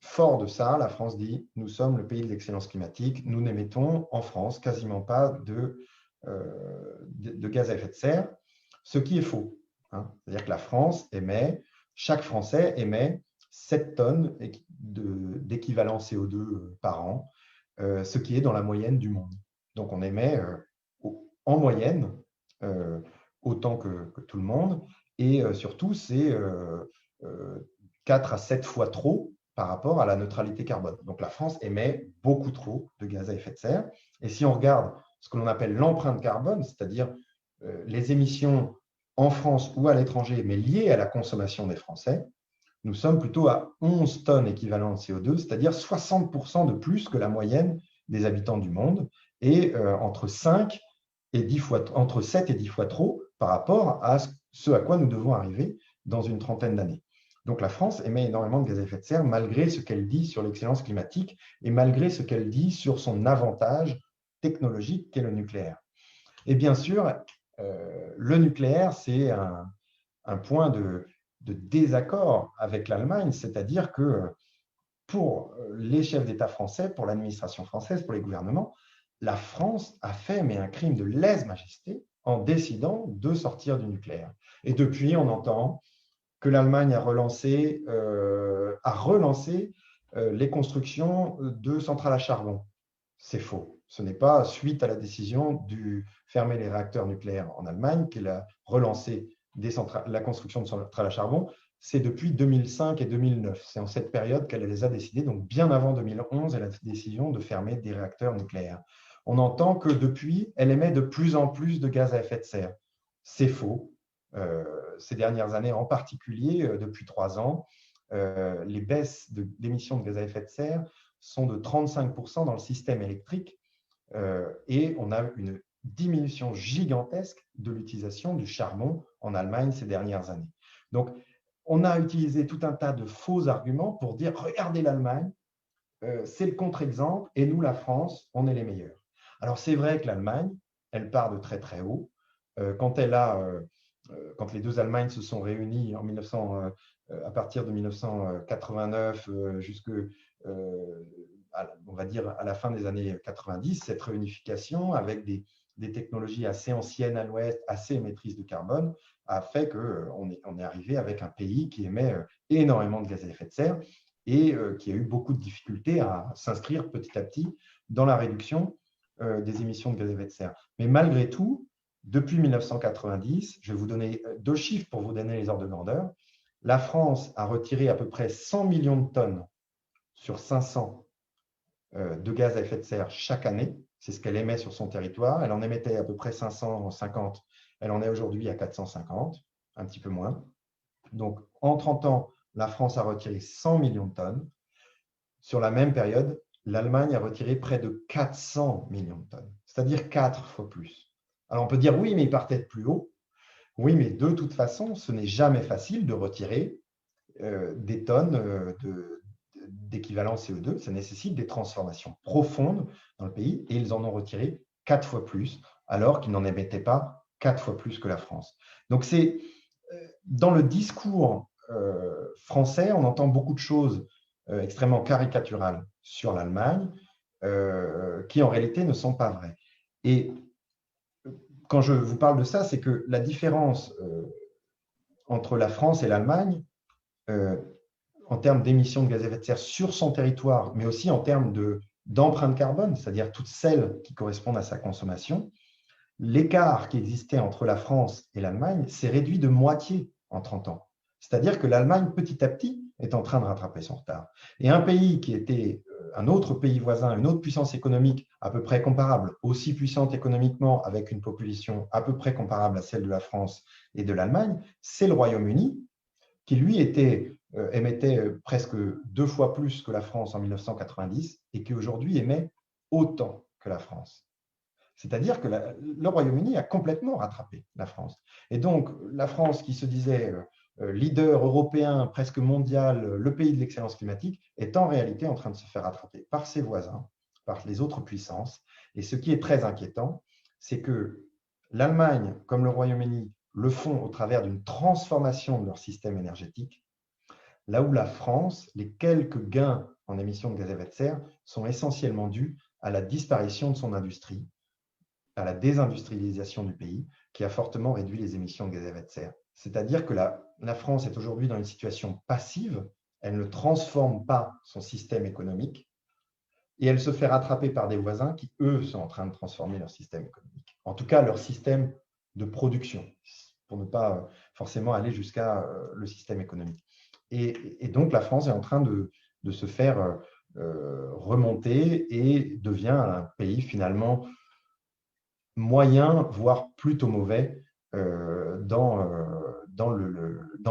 fort de ça, la France dit, nous sommes le pays de l'excellence climatique, nous n'émettons en France quasiment pas de gaz à effet de serre, ce qui est faux. Hein. C'est-à-dire que la France émet, chaque Français émet 7 tonnes d'équivalent CO2 par an, ce qui est dans la moyenne du monde. Donc, on émet en moyenne autant que tout le monde, et surtout, c'est 4 à 7 fois trop par rapport à la neutralité carbone. Donc, la France émet beaucoup trop de gaz à effet de serre. Et si on regarde ce que l'on appelle l'empreinte carbone, c'est-à-dire les émissions en France ou à l'étranger, mais liées à la consommation des Français, nous sommes plutôt à 11 tonnes équivalent de CO2, c'est-à-dire 60% de plus que la moyenne des habitants du monde, et entre 7 et 10 fois trop par rapport à ce à quoi nous devons arriver dans une trentaine d'années. Donc la France émet énormément de gaz à effet de serre malgré ce qu'elle dit sur l'excellence climatique et malgré ce qu'elle dit sur son avantage technologique qu'est le nucléaire. Et bien sûr, le nucléaire, c'est un point de désaccord avec l'Allemagne, c'est-à-dire que pour les chefs d'État français, pour l'administration française, pour les gouvernements, la France a fait un crime de lèse-majesté en décidant de sortir du nucléaire. Et depuis, on entend que l'Allemagne a relancé les constructions de centrales à charbon. C'est faux. Ce n'est pas suite à la décision de fermer les réacteurs nucléaires en Allemagne qu'elle a relancé la construction de centrales à charbon. C'est depuis 2005 et 2009. C'est en cette période qu'elle les a décidées, donc bien avant 2011, elle a décision de fermer des réacteurs nucléaires. On entend que depuis, elle émet de plus en plus de gaz à effet de serre. C'est faux. Ces dernières années, en particulier depuis 3 ans, les baisses d'émissions de gaz à effet de serre sont de 35% dans le système électrique et on a une diminution gigantesque de l'utilisation du charbon en Allemagne ces dernières années. Donc, on a utilisé tout un tas de faux arguments pour dire « Regardez l'Allemagne, c'est le contre-exemple et nous, la France, on est les meilleurs. » Alors, c'est vrai que l'Allemagne, elle part de très très haut. Quand les deux Allemagnes se sont réunies à partir de 1989 jusque on va dire à la fin des années 90, cette réunification avec des technologies assez anciennes à l'ouest, assez émettrices de carbone, a fait qu'on est arrivé avec un pays qui émet énormément de gaz à effet de serre et qui a eu beaucoup de difficultés à s'inscrire petit à petit dans la réduction des émissions de gaz à effet de serre. Mais malgré tout, depuis 1990, je vais vous donner 2 chiffres pour vous donner les ordres de grandeur. La France a retiré à peu près 100 millions de tonnes sur 500 de gaz à effet de serre chaque année. C'est ce qu'elle émet sur son territoire. Elle en émettait à peu près 550. Elle en est aujourd'hui à 450, un petit peu moins. Donc, en 30 ans, la France a retiré 100 millions de tonnes. Sur la même période, l'Allemagne a retiré près de 400 millions de tonnes, c'est-à-dire 4 fois plus. Alors, on peut dire, oui, mais ils partaient de plus haut. Oui, mais de toute façon, ce n'est jamais facile de retirer des tonnes d'équivalent CO2. Ça nécessite des transformations profondes dans le pays et ils en ont retiré 4 fois plus, alors qu'ils n'en émettaient pas 4 fois plus que la France. Donc, c'est dans le discours français, on entend beaucoup de choses extrêmement caricaturales sur l'Allemagne qui, en réalité, ne sont pas vraies. Et quand je vous parle de ça, c'est que la différence entre la France et l'Allemagne, en termes d'émissions de gaz à effet de serre sur son territoire, mais aussi en termes d'empreinte carbone, c'est-à-dire toutes celles qui correspondent à sa consommation, l'écart qui existait entre la France et l'Allemagne s'est réduit de moitié en 30 ans. C'est-à-dire que l'Allemagne, petit à petit, est en train de rattraper son retard. Et un pays qui était un autre pays voisin, une autre puissance économique à peu près comparable, aussi puissante économiquement, avec une population à peu près comparable à celle de la France et de l'Allemagne, c'est le Royaume-Uni, qui lui émettait presque 2 fois plus que la France en 1990 et qui aujourd'hui émet autant que la France. C'est-à-dire que le Royaume-Uni a complètement rattrapé la France. Et donc, la France, qui se disait leader européen, presque mondial, le pays de l'excellence climatique, est en réalité en train de se faire rattraper par ses voisins, par les autres puissances. Et ce qui est très inquiétant, c'est que l'Allemagne, comme le Royaume-Uni, le font au travers d'une transformation de leur système énergétique, là où la France, les quelques gains en émissions de gaz à effet de serre sont essentiellement dus à la disparition de son industrie, à la désindustrialisation du pays, qui a fortement réduit les émissions de gaz à effet de serre. C'est-à-dire que la France est aujourd'hui dans une situation passive, elle ne transforme pas son système économique et elle se fait rattraper par des voisins qui, eux, sont en train de transformer leur système économique. En tout cas, leur système de production, pour ne pas forcément aller jusqu'à le système économique. Et donc, la France est en train de se faire remonter et devient un pays finalement moyen, voire plutôt mauvais dans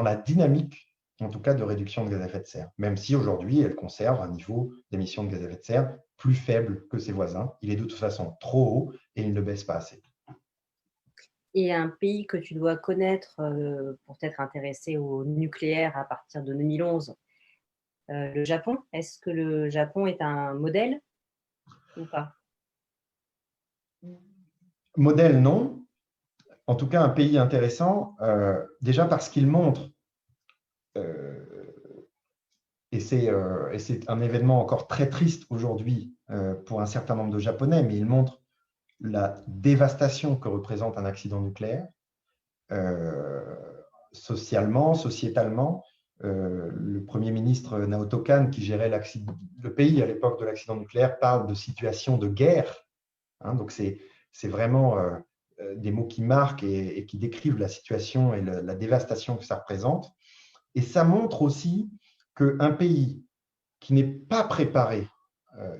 la dynamique, en tout cas, de réduction de gaz à effet de serre, même si aujourd'hui, elle conserve un niveau d'émissions de gaz à effet de serre plus faible que ses voisins. Il est de toute façon trop haut et il ne baisse pas assez. Et un pays que tu dois connaître pour t'être intéressé au nucléaire à partir de 2011, le Japon. Est-ce que le Japon est un modèle ou pas? Modèle, non. En tout cas, un pays intéressant, déjà parce qu'il montre, et c'est un événement encore très triste aujourd'hui pour un certain nombre de Japonais, mais il montre la dévastation que représente un accident nucléaire, socialement, sociétalement. Le Premier ministre Naoto Kan, qui gérait le pays à l'époque de l'accident nucléaire, parle de situation de guerre. Hein, donc, c'est vraiment des mots qui marquent et qui décrivent la situation et la dévastation que ça représente. Et ça montre aussi qu'un pays qui n'est pas préparé,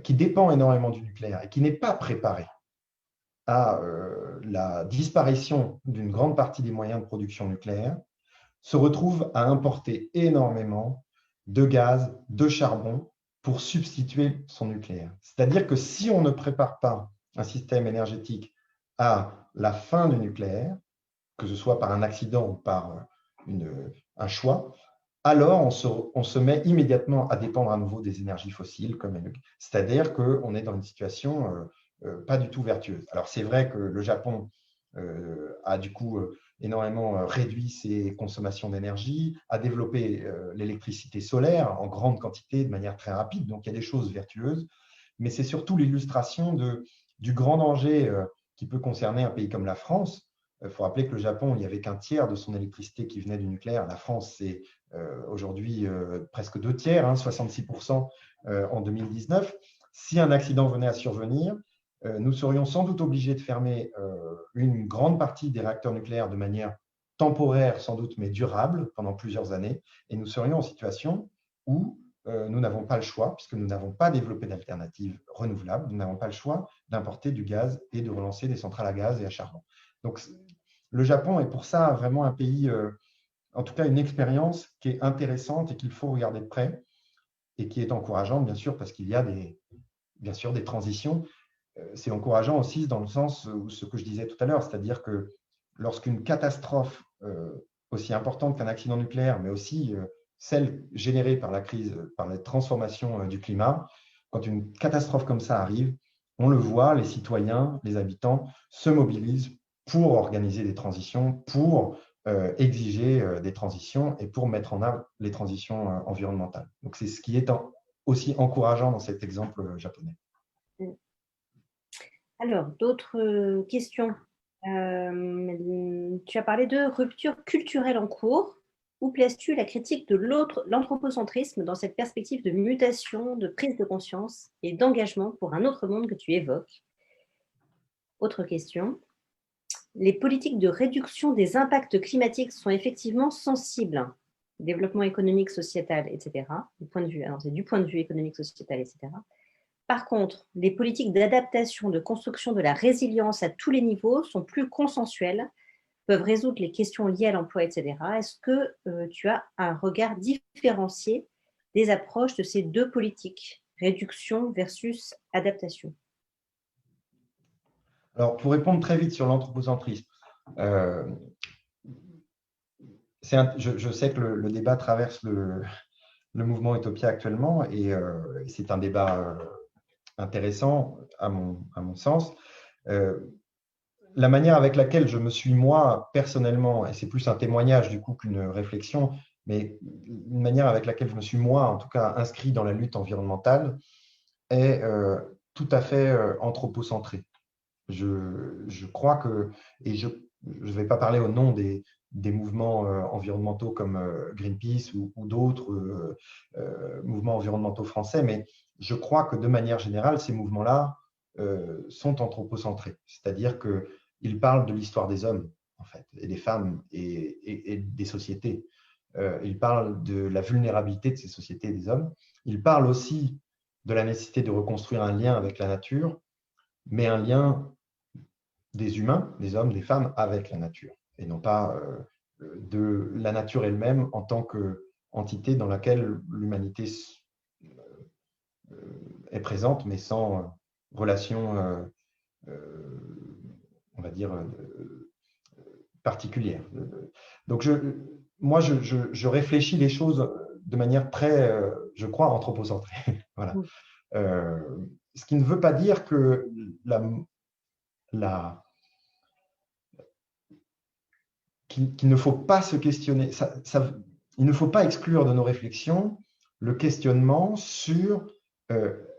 qui dépend énormément du nucléaire et qui n'est pas préparé à la disparition d'une grande partie des moyens de production nucléaire, se retrouve à importer énormément de gaz, de charbon pour substituer son nucléaire. C'est-à-dire que si on ne prépare pas un système énergétique à la fin du nucléaire, que ce soit par un accident ou par un choix, alors on se met immédiatement à dépendre à nouveau des énergies fossiles, c'est-à-dire qu'on est dans une situation pas du tout vertueuse. Alors c'est vrai que le Japon a du coup énormément réduit ses consommations d'énergie, a développé l'électricité solaire en grande quantité de manière très rapide, donc il y a des choses vertueuses, mais c'est surtout l'illustration du grand danger qui peut concerner un pays comme la France. Il faut rappeler que le Japon, il n'y avait qu'un tiers de son électricité qui venait du nucléaire. La France, c'est aujourd'hui presque 2 tiers, 66% en 2019. Si un accident venait à survenir, nous serions sans doute obligés de fermer une grande partie des réacteurs nucléaires de manière temporaire, sans doute, mais durable, pendant plusieurs années. Et nous serions en situation où nous n'avons pas le choix, puisque nous n'avons pas développé d'alternatives renouvelables, nous n'avons pas le choix d'importer du gaz et de relancer des centrales à gaz et à charbon. Donc, le Japon est pour ça vraiment un pays, en tout cas une expérience qui est intéressante et qu'il faut regarder de près et qui est encourageante, bien sûr, parce qu'il y a bien sûr des transitions. C'est encourageant aussi dans le sens où ce que je disais tout à l'heure, c'est-à-dire que lorsqu'une catastrophe aussi importante qu'un accident nucléaire, mais aussi celle générée par la crise, par la transformation du climat, quand une catastrophe comme ça arrive, on le voit, les citoyens, les habitants se mobilisent pour organiser des transitions, pour exiger des transitions et pour mettre en œuvre les transitions environnementales. Donc, c'est ce qui est aussi encourageant dans cet exemple japonais. Alors, d'autres questions. Tu as parlé de rupture culturelle en cours. Où places-tu la critique de l'anthropocentrisme dans cette perspective de mutation, de prise de conscience et d'engagement pour un autre monde que tu évoques? Autre question. Les politiques de réduction des impacts climatiques sont effectivement sensibles développement économique, sociétal, etc. Du point de vue, alors c'est du point de vue économique, sociétal, etc. Par contre, les politiques d'adaptation, de construction de la résilience à tous les niveaux sont plus consensuelles, peuvent résoudre les questions liées à l'emploi, etc. Est-ce que tu as un regard différencié des approches de ces deux politiques, réduction versus adaptation? Alors, pour répondre très vite sur l'anthropocentrisme, euh, je sais que le débat traverse le mouvement Utopia actuellement et c'est un débat intéressant à mon sens. La manière avec laquelle je me suis, moi, personnellement, et c'est plus un témoignage du coup qu'une réflexion, mais une manière avec laquelle je me suis, moi, en tout cas, inscrit dans la lutte environnementale, est tout à fait anthropocentrée. Je crois que, et je ne vais pas parler au nom des mouvements environnementaux comme Greenpeace ou d'autres mouvements environnementaux français, mais je crois que de manière générale, ces mouvements-là sont anthropocentrés. C'est-à-dire qu'ils parlent de l'histoire des hommes, en fait, et des femmes et des sociétés. Ils parlent de la vulnérabilité de ces sociétés et des hommes. Ils parlent aussi de la nécessité de reconstruire un lien avec la nature, mais un lien des humains, des hommes, des femmes, avec la nature, et non pas de la nature elle-même en tant qu'entité dans laquelle l'humanité est présente, mais sans relation, on va dire, particulière. Donc, moi, je réfléchis les choses de manière très, je crois, anthropocentrée. Voilà. Ce qui ne veut pas dire que qu'il ne faut pas se questionner, il ne faut pas exclure de nos réflexions le questionnement sur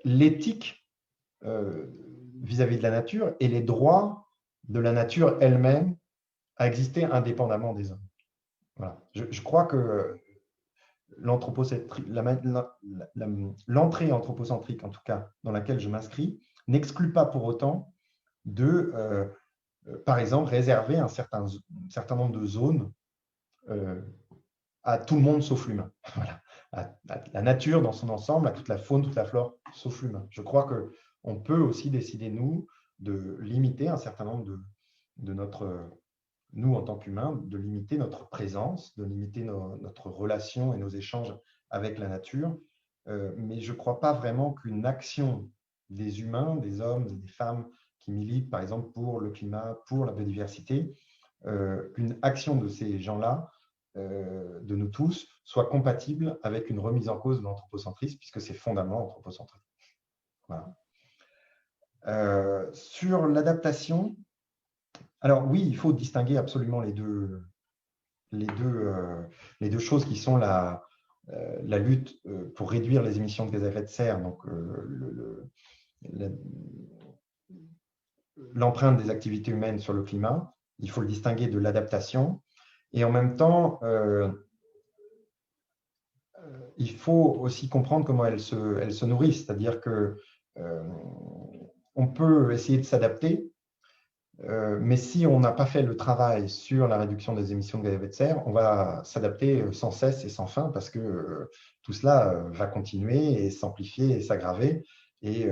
l'éthique vis-à-vis de la nature et les droits de la nature elle-même à exister indépendamment des hommes. Voilà. Je crois que l'entrée anthropocentrique, en tout cas, dans laquelle je m'inscris, n'exclut pas pour autant de, par exemple, réserver un certain nombre de zones à tout le monde sauf l'humain. Voilà. À la nature dans son ensemble, à toute la faune, toute la flore, sauf l'humain. Je crois qu'on peut aussi décider, nous, de limiter un certain nombre de nous, en tant qu'humains, de limiter notre présence, de limiter notre relation et nos échanges avec la nature. Mais je ne crois pas vraiment qu'une action des humains, des hommes, des femmes qui militent, par exemple, pour le climat, pour la biodiversité, qu'une action de ces gens-là, de nous tous, soit compatible avec une remise en cause de l'anthropocentrisme, puisque c'est fondamentalement anthropocentrique. Voilà. Sur l'adaptation, alors oui, il faut distinguer absolument les deux choses qui sont la lutte pour réduire les émissions de gaz à effet de serre, donc l'empreinte des activités humaines sur le climat. Il faut le distinguer de l'adaptation. Et en même temps, il faut aussi comprendre comment elles se nourrissent, c'est-à-dire qu'on peut essayer de s'adapter, mais si on n'a pas fait le travail sur la réduction des émissions de gaz à effet de serre, on va s'adapter sans cesse et sans fin parce que tout cela va continuer et s'amplifier et s'aggraver. Et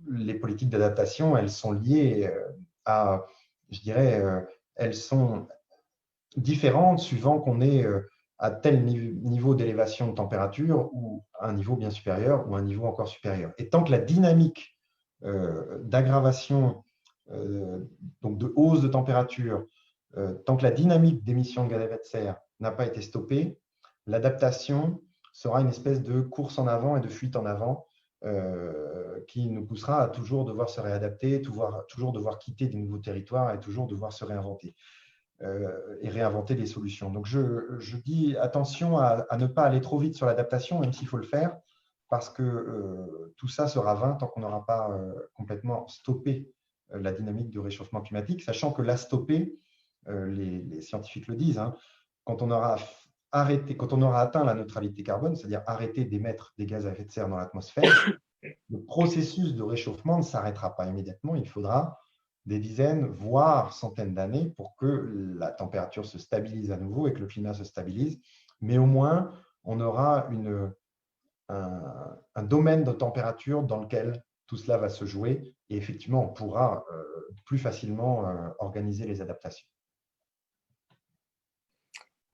les politiques d'adaptation, elles sont liées à, je dirais, elles sont différentes suivant qu'on est à tel niveau d'élévation de température ou à un niveau bien supérieur ou à un niveau encore supérieur. Et tant que la dynamique d'aggravation, donc de hausse de température, tant que la dynamique d'émission de gaz à effet de serre n'a pas été stoppée, l'adaptation sera une espèce de course en avant et de fuite en avant qui nous poussera à toujours devoir se réadapter, toujours devoir quitter des nouveaux territoires et toujours devoir se réinventer. Et réinventer des solutions. Donc, je dis attention à ne pas aller trop vite sur l'adaptation, même s'il faut le faire, parce que tout ça sera vain tant qu'on n'aura pas complètement stoppé la dynamique de réchauffement climatique, sachant que la stopper, les scientifiques le disent, hein, quand on aura atteint la neutralité carbone, c'est-à-dire arrêter d'émettre des gaz à effet de serre dans l'atmosphère, le processus de réchauffement ne s'arrêtera pas immédiatement. Il faudra des dizaines, voire centaines d'années pour que la température se stabilise à nouveau et que le climat se stabilise. Mais au moins, on aura un domaine de température dans lequel tout cela va se jouer et effectivement, on pourra plus facilement organiser les adaptations.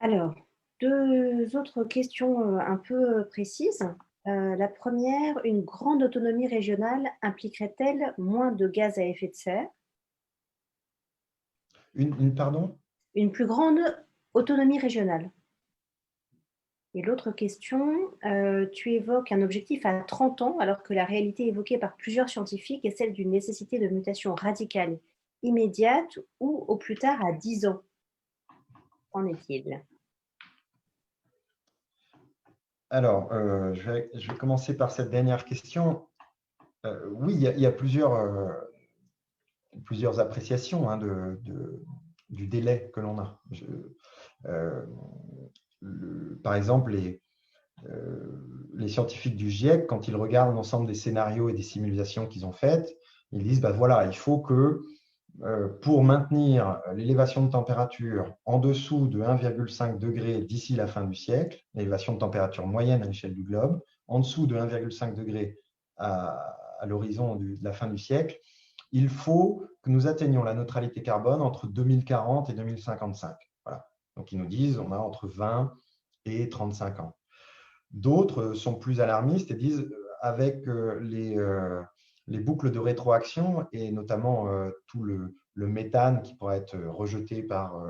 Alors, 2 autres questions, un peu précises. La première, une grande autonomie régionale impliquerait-elle moins de gaz à effet de serre? Pardon? Une plus grande autonomie régionale. Et l'autre question, tu évoques un objectif à 30 ans, alors que la réalité évoquée par plusieurs scientifiques est celle d'une nécessité de mutation radicale immédiate ou au plus tard à 10 ans. Qu'en est-il? Alors, je vais commencer par cette dernière question. Oui, il y a plusieurs appréciations hein, du délai que l'on a. Euh, Par exemple, les scientifiques du GIEC, quand ils regardent l'ensemble des scénarios et des simulations qu'ils ont faites, ils disent, ben voilà, il faut que pour maintenir l'élévation de température en dessous de 1,5 degré d'ici la fin du siècle, l'élévation de température moyenne à l'échelle du globe, en dessous de 1,5 degré à l'horizon de la fin du siècle, il faut que nous atteignions la neutralité carbone entre 2040 et 2055. Voilà. Donc, ils nous disent on a entre 20 et 35 ans. D'autres sont plus alarmistes et disent avec les boucles de rétroaction et notamment tout le méthane qui pourrait être rejeté par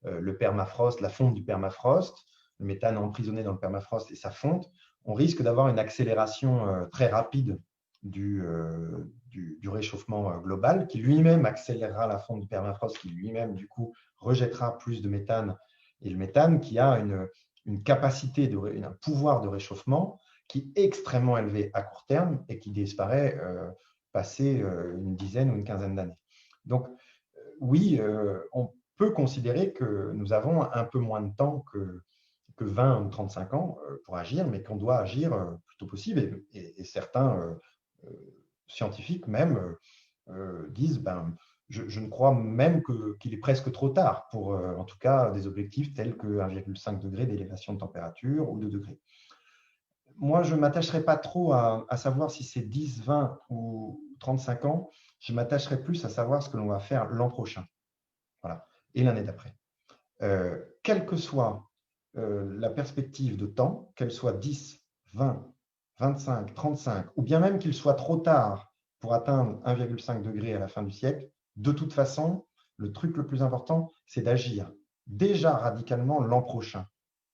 le permafrost, la fonte du permafrost, le méthane emprisonné dans le permafrost et sa fonte, on risque d'avoir une accélération très rapide du réchauffement global qui lui-même accélérera la fonte du permafrost, qui lui-même du coup rejettera plus de méthane. Et le méthane qui a une capacité, un pouvoir de réchauffement qui est extrêmement élevé à court terme et qui disparaît passé une dizaine ou une quinzaine d'années. Donc, oui, on peut considérer que nous avons un peu moins de temps que 20 ou 35 ans pour agir, mais qu'on doit agir plutôt possible. Et certains scientifiques même disent ben, je ne crois même qu'il est presque trop tard pour, en tout cas, des objectifs tels que 1,5 degré d'élévation de température ou 2 degrés. Moi, je ne m'attacherai pas trop à savoir si c'est 10, 20 ou 35 ans. Je m'attacherai plus à savoir ce que l'on va faire l'an prochain, voilà, et l'année d'après. Quelle que soit la perspective de temps, qu'elle soit 10, 20, 25, 35, ou bien même qu'il soit trop tard pour atteindre 1,5 degré à la fin du siècle, de toute façon, le truc le plus important, c'est d'agir déjà radicalement l'an prochain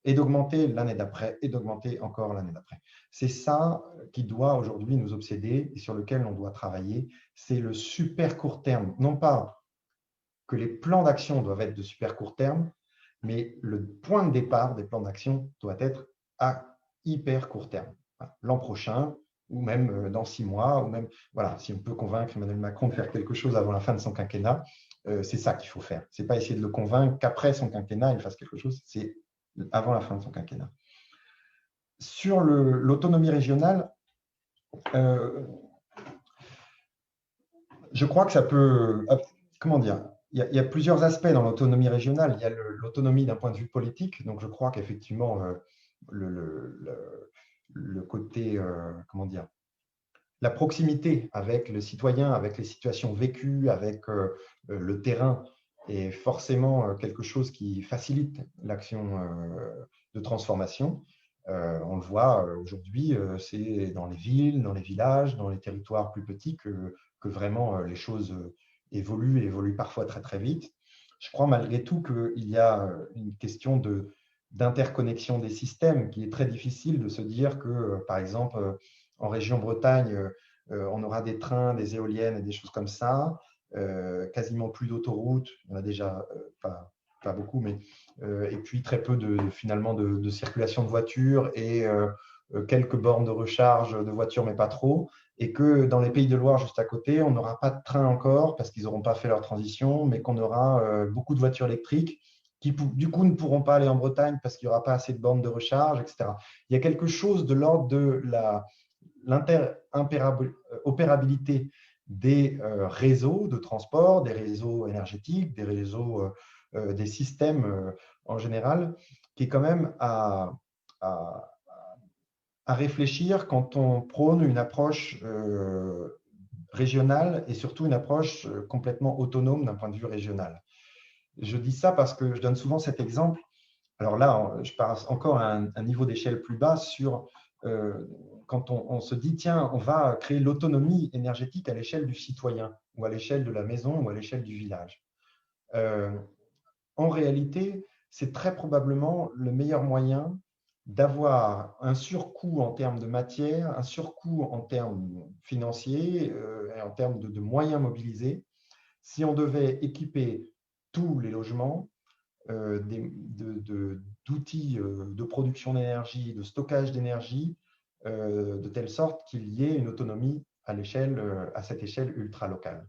et d'augmenter l'année d'après et d'augmenter encore l'année d'après. C'est ça qui doit aujourd'hui nous obséder et sur lequel on doit travailler. C'est le super court terme. Non pas que les plans d'action doivent être de super court terme, mais le point de départ des plans d'action doit être à hyper court terme. L'an prochain, ou même dans 6 mois, ou même, voilà, si on peut convaincre Emmanuel Macron de faire quelque chose avant la fin de son quinquennat, c'est ça qu'il faut faire. Ce n'est pas essayer de le convaincre qu'après son quinquennat, il fasse quelque chose, c'est avant la fin de son quinquennat. Sur l'autonomie régionale, je crois que ça peut… Comment dire ? Il y a plusieurs aspects dans l'autonomie régionale. Il y a l'autonomie d'un point de vue politique. Donc, je crois qu'effectivement, le côté, comment dire, la proximité avec le citoyen, avec les situations vécues, avec le terrain, est forcément quelque chose qui facilite l'action de transformation. On le voit aujourd'hui, c'est dans les villes, dans les villages, dans les territoires plus petits que vraiment les choses évoluent et évoluent parfois très très vite. Je crois malgré tout qu'il y a une question d'interconnexion des systèmes qui est très difficile de se dire que, par exemple, en région Bretagne, on aura des trains, des éoliennes et des choses comme ça, quasiment plus d'autoroutes, on a déjà pas beaucoup, mais et puis très peu finalement de circulation de voitures et quelques bornes de recharge de voitures, mais pas trop. Et que dans les Pays de Loire, juste à côté, on n'aura pas de train encore parce qu'ils n'auront pas fait leur transition, mais qu'on aura beaucoup de voitures électriques qui, du coup, ne pourront pas aller en Bretagne parce qu'il n'y aura pas assez de bornes de recharge, etc. Il y a quelque chose de l'ordre de l'interopérabilité des réseaux de transport, des réseaux énergétiques, des réseaux, des systèmes en général, qui est quand même à, à réfléchir quand on prône une approche régionale et surtout une approche complètement autonome d'un point de vue régional. Je dis ça parce que je donne souvent cet exemple. Alors là, je passe encore à un niveau d'échelle plus bas sur quand on se dit, tiens, on va créer l'autonomie énergétique à l'échelle du citoyen ou à l'échelle de la maison ou à l'échelle du village. En réalité, c'est très probablement le meilleur moyen d'avoir un surcoût en termes de matière, un surcoût en termes financiers et en termes de moyens mobilisés. Si on devait équiper tous les logements d'outils de production d'énergie, de stockage d'énergie, de telle sorte qu'il y ait une autonomie à cette échelle ultra-locale.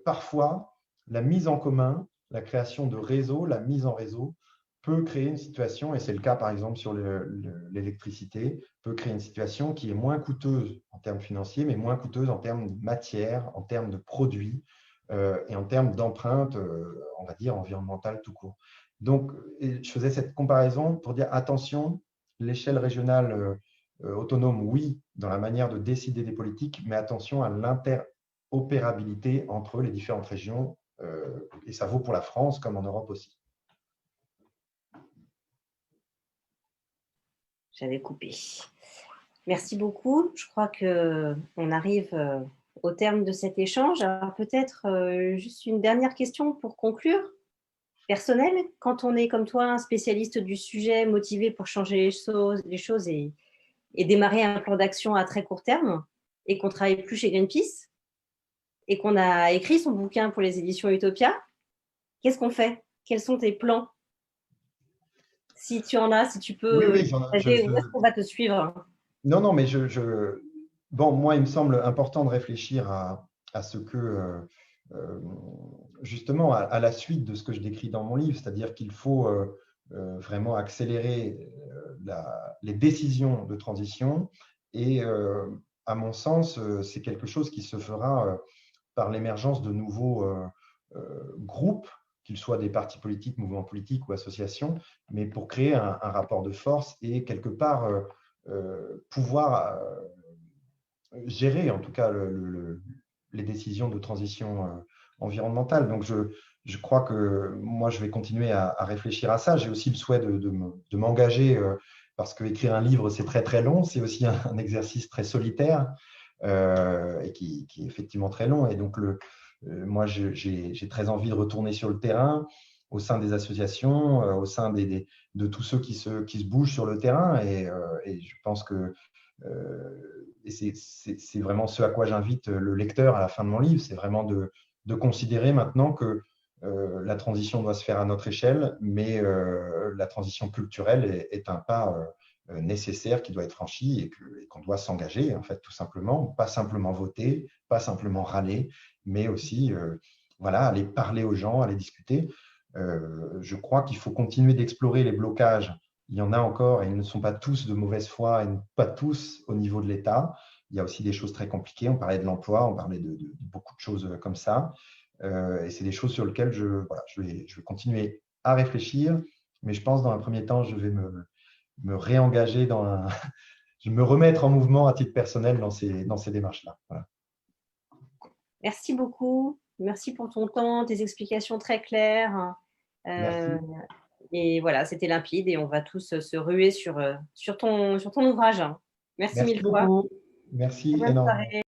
Parfois, la mise en commun, la création de réseaux, la mise en réseau peut créer une situation, et c'est le cas par exemple sur l'électricité, peut créer une situation qui est moins coûteuse en termes financiers, mais moins coûteuse en termes de matière, en termes de produits et en termes d'empreinte, on va dire, environnementale tout court. Donc, je faisais cette comparaison pour dire attention, l'échelle régionale autonome, oui, dans la manière de décider des politiques, mais attention à l'interopérabilité entre les différentes régions, et ça vaut pour la France comme en Europe aussi. J'avais coupé. Merci beaucoup. Je crois qu'on arrive au terme de cet échange. Alors peut-être juste une dernière question pour conclure. Personnelle, quand on est comme toi un spécialiste du sujet, motivé pour changer les choses et démarrer un plan d'action à très court terme, et qu'on ne travaille plus chez Greenpeace, et qu'on a écrit son bouquin pour les éditions Utopia, qu'est-ce qu'on fait? Quels sont tes plans? Si tu en as, si tu peux Oui, partager, où est-ce qu'on va te suivre? non, non, mais bon, moi, il me semble important de réfléchir à ce que, justement, à la suite de ce que je décris dans mon livre, c'est-à-dire qu'il faut vraiment accélérer les décisions de transition. Et à mon sens, c'est quelque chose qui se fera par l'émergence de nouveaux groupes, qu'ils soient des partis politiques, mouvements politiques ou associations, mais pour créer un rapport de force et quelque part pouvoir gérer en tout cas les décisions de transition environnementale. Donc, je crois que moi, je vais continuer à réfléchir à ça. J'ai aussi le souhait de m'engager parce que écrire un livre, c'est très, très long. C'est aussi un exercice très solitaire et qui est effectivement très long. Et donc, moi, j'ai très envie de retourner sur le terrain au sein des associations, au sein de tous ceux qui se bougent sur le terrain. Et je pense que c'est vraiment ce à quoi j'invite le lecteur à la fin de mon livre, c'est vraiment de considérer maintenant que la transition doit se faire à notre échelle, mais la transition culturelle est un pas nécessaire qui doit être franchi et qu'on doit s'engager, en fait, tout simplement, pas simplement voter, pas simplement râler, mais aussi voilà, aller parler aux gens, aller discuter. Je crois qu'il faut continuer d'explorer les blocages. Il y en a encore et ils ne sont pas tous de mauvaise foi et pas tous au niveau de l'État. Il y a aussi des choses très compliquées. On parlait de l'emploi, on parlait de beaucoup de choses comme ça. Et c'est des choses sur lesquelles voilà, je vais continuer à réfléchir. Mais je pense, dans un premier temps, je vais me réengager je vais me remettre en mouvement à titre personnel dans ces démarches-là. Voilà. Merci beaucoup. Merci pour ton temps, tes explications très claires. Merci. Et voilà, c'était limpide et on va tous se ruer sur ton ouvrage. Merci Merci mille fois. beaucoup. Merci Bonne énormément. soirée.